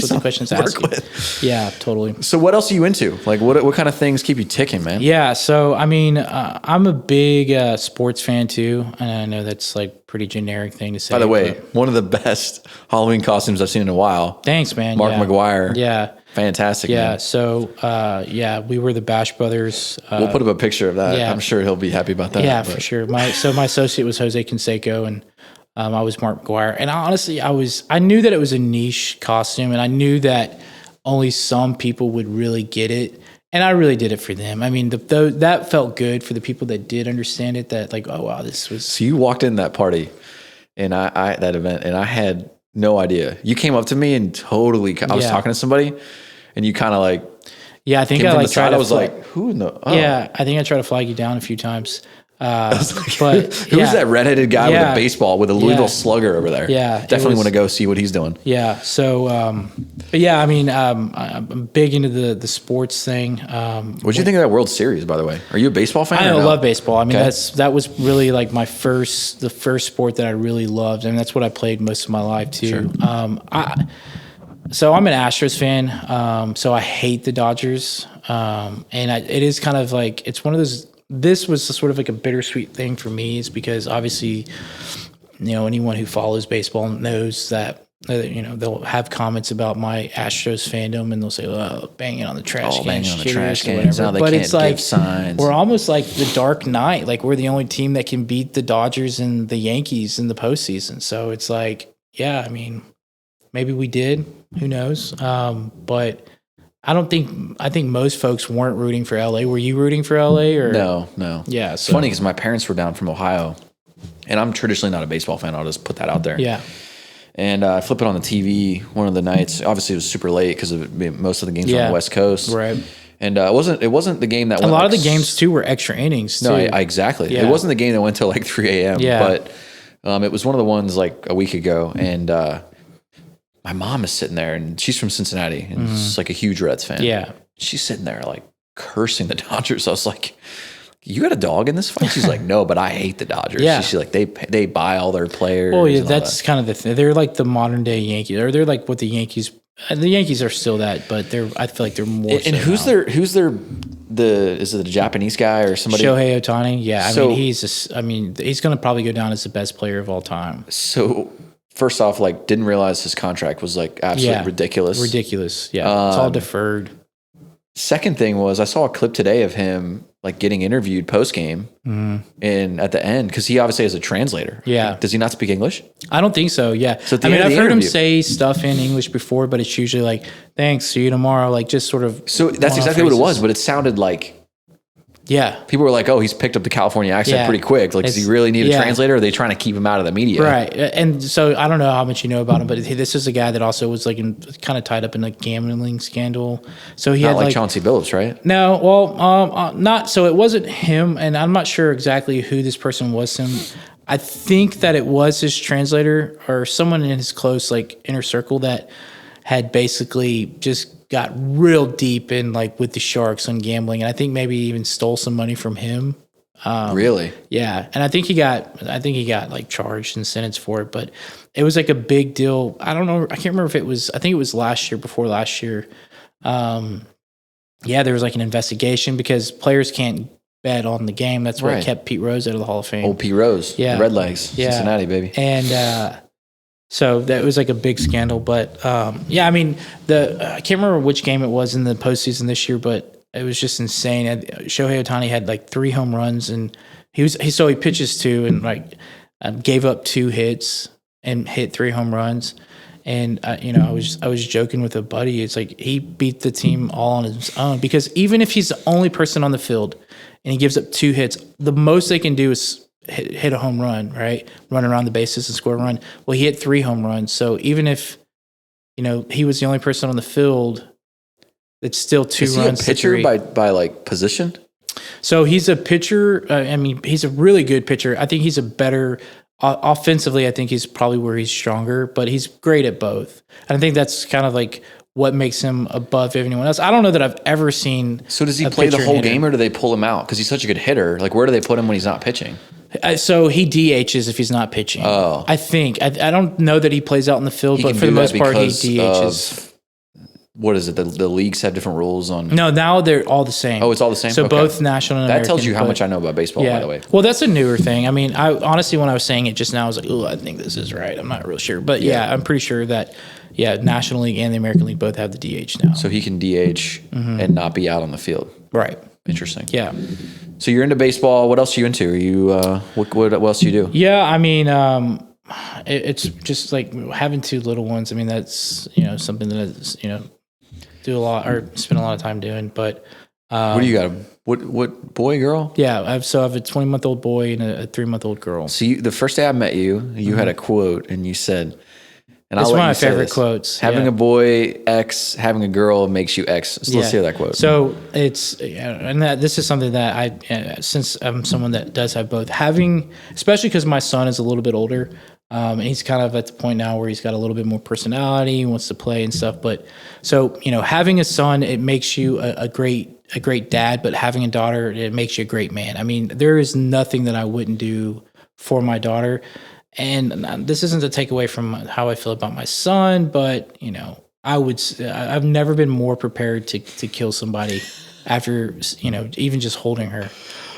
some questions to work with. Yeah, totally. So what else are you into? Like, what kind of things keep you ticking, man? Yeah, so, I mean, I'm a big sports fan, too. And I know that's like pretty generic thing to say. By the way, one of the best Halloween costumes I've seen in a while. Thanks, man. Mark McGuire. Yeah. Fantastic. Yeah. Man. So, we were the Bash Brothers. We'll put up a picture of that. Yeah. I'm sure he'll be happy about that. Yeah, for sure. My associate was Jose Canseco, and I was Mark McGuire. And honestly, I knew that it was a niche costume, and I knew that only some people would really get it. And I really did it for them. I mean, that felt good for the people that did understand it, that like, oh, wow, this was. So you walked in that party and that event, and I had no idea. You came up to me and totally, I was talking to somebody and you kind of like, yeah, I think I like tried to. I was like, who in the, Yeah, I think I tried to flag you down a few times. But who's that redheaded guy with a baseball with a Louisville Slugger over there? Yeah, definitely want to go see what he's doing. Yeah. So, but yeah, I mean, I'm big into the sports thing. What did you think of that World Series, by the way? Are you a baseball fan? I love baseball. I mean, that was really like the first sport that I really loved, and that's what I played most of my life too. Sure. So I'm an Astros fan. So I hate the Dodgers, and it is kind of like it's one of those. This was sort of like a bittersweet thing for me, is because obviously, anyone who follows baseball knows that, they'll have comments about my Astros fandom, and they'll say, "Oh, banging on the trash cans, on the trash cans." Now they but can't it's like give signs. We're almost like the Dark Knight. Like we're the only team that can beat the Dodgers and the Yankees in the postseason. So it's like, yeah, I mean, maybe we did. Who knows? But I think most folks weren't rooting for LA. Were you rooting for LA or no? Yeah, it's funny because my parents were down from Ohio, and I'm traditionally not a baseball fan. I'll just put that out there. Yeah. And I flip it on the TV one of the nights. Obviously, it was super late because most of the games were on the West Coast, right? And it wasn't the game that went a lot of the games too were extra innings. Too. No, exactly. Yeah. It wasn't the game that went till like 3 a.m. Yeah. But it was one of the ones like a week ago, and my mom is sitting there, and she's from Cincinnati, and she's like a huge Reds fan. Yeah. She's sitting there like cursing the Dodgers. I was like, "You got a dog in this fight?" She's like, "No, but I hate the Dodgers." Yeah. She's like, they buy all their players. Well, yeah, that's kind of the thing. They're like the modern day Yankees, or they're like what the Yankees. The Yankees are still that, but I feel like they're more. And who's their is it a Japanese guy or somebody? Shohei Ohtani. Yeah, he's going to probably go down as the best player of all time. So. First off, like, didn't realize his contract was like absolutely ridiculous. Ridiculous. Yeah. It's all deferred. Second thing was I saw a clip today of him like getting interviewed post game and at the end, because he obviously has a translator. Yeah. Does he not speak English? I don't think so. Yeah. So I've heard him say stuff in English before, but it's usually like, thanks, see you tomorrow. Like just sort of. So that's exactly what it was, but it sounded like. Yeah. People were like, oh, he's picked up the California accent pretty quick. Like, does he really need a translator? Or are they trying to keep him out of the media? Right. And so I don't know how much you know about him, but this is a guy that also was like kind of tied up in a gambling scandal. So he not had like Chauncey Billups, right? No, well, not. So it wasn't him, and I'm not sure exactly who this person was. I think that it was his translator or someone in his close like inner circle that had basically just got real deep in like with the sharks on gambling, and I think maybe even stole some money from him. Really? Yeah, and I think he got like charged and sentenced for it, but it was like a big deal. I don't know. I can't remember if it was. I think it was before last year. There was like an investigation because players can't bet on the game. That's what kept Pete Rose out of the Hall of Fame. Old Pete Rose, yeah, Red Legs, Cincinnati, baby, and. So that was like a big scandal, but I mean, I can't remember which game it was in the postseason this year, but it was just insane. Shohei Ohtani had like 3 home runs, and he pitches 2 and like gave up 2 hits and hit 3 home runs. And I was joking with a buddy. It's like he beat the team all on his own, because even if he's the only person on the field and he gives up 2 hits, the most they can do is hit a home run, right? Run around the bases and score a run. Well, he hit 3 home runs. So even if, he was the only person on the field, it's still 2 runs. Is he a pitcher by like position? So he's a pitcher. He's a really good pitcher. I think he's a better offensively. I think he's probably where he's stronger, but he's great at both. And I think that's kind of like what makes him above anyone else. I don't know that I've ever seen. So does he play the whole game, or do they pull him out? Because he's such a good hitter. Like, where do they put him when he's not pitching? So he DHs if he's not pitching. Oh. I think. I don't know that he plays out in the field, but for the most part, he DHs. What is it? The leagues have different rules on. No, now they're all the same. Oh, it's all the same? So Okay. both national and American. That tells you how much I know about baseball, by the way. Well, that's a newer thing. I mean, I honestly, when I was saying it just now, I was like, oh, I think this is right. I'm not real sure. But yeah, I'm pretty sure that, Yeah, National League and the American League both have the DH now. So he can DH and not be out on the field. Right. Interesting. Yeah. So you're into baseball. What else are you into? Are you what else do you do? Yeah, I mean, it's just like having 2 little ones. I mean, that's something that is do a lot or spend a lot of time doing. But what do you got? What boy, girl? Yeah, I have a 20-month-old boy and a 3-month-old girl. So the first day I met you, you had a quote, and you said, and it's one of my favorite quotes. Having a boy X, having a girl makes you X. So let's hear that quote. So it's, and this is something that since I'm someone that does have both, especially because my son is a little bit older, and he's kind of at the point now where he's got a little bit more personality, he wants to play and stuff. But so, having a son, it makes you a great dad, but having a daughter, it makes you a great man. I mean, there is nothing that I wouldn't do for my daughter. And this isn't to take away from how I feel about my son, but I've never been more prepared to kill somebody after even just holding her.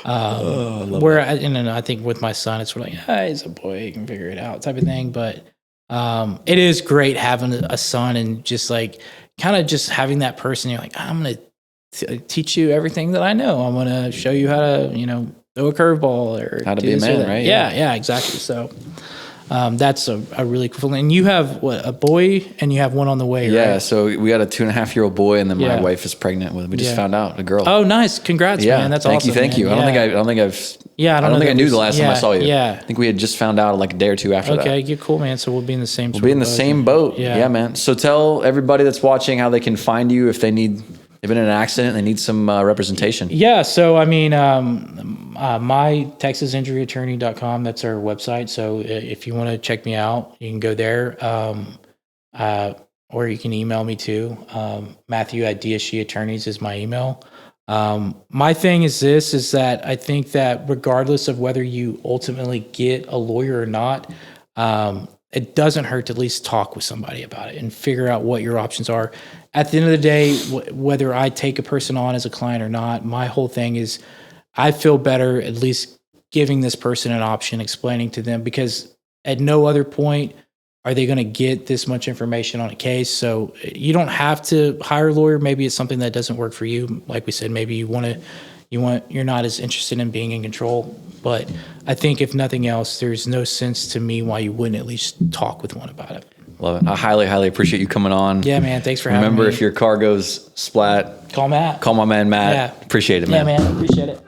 I think with my son, it's sort of like, he's a boy, he can figure it out type of thing. But it is great having a son and just like kind of just having that person. You're like, I'm gonna teach you everything that I know. I'm gonna show you how to throw a curveball or how to be a man, right? Yeah, exactly. So that's a really cool thing. And you have a boy and you have one on the way, right? Yeah, so we got a 2.5-year-old boy, and then my wife is pregnant with. We just found out a girl. Oh, nice! Congrats, man. That's awesome. Thank you. I don't think I knew the last time I saw you. Yeah, I think we had just found out like a day or two after that. Okay, you're cool, man. So we'll be in the same. We'll be in the same boat. Yeah, man. So tell everybody that's watching how they can find you if they've been in an accident, they need some representation. Yeah, so I mean, mytexasinjuryattorney.com, that's our website. So if you want to check me out, you can go there, or you can email me too. Matthew at DSG Attorneys is my email. My thing is that I think that regardless of whether you ultimately get a lawyer or not, it doesn't hurt to at least talk with somebody about it and figure out what your options are. At the end of the day, whether I take a person on as a client or not, my whole thing is I feel better at least giving this person an option, explaining to them, because at no other point are they going to get this much information on a case. So you don't have to hire a lawyer. Maybe it's something that doesn't work for you. Like we said, maybe you're not as interested in being in control. But I think if nothing else, there's no sense to me why you wouldn't at least talk with one about it. Love it. I highly, highly appreciate you coming on. Yeah, man. Thanks for having me. Remember, if your car goes splat, call Matt. Call my man, Matt. Yeah. Appreciate it, man. Yeah, man. Appreciate it.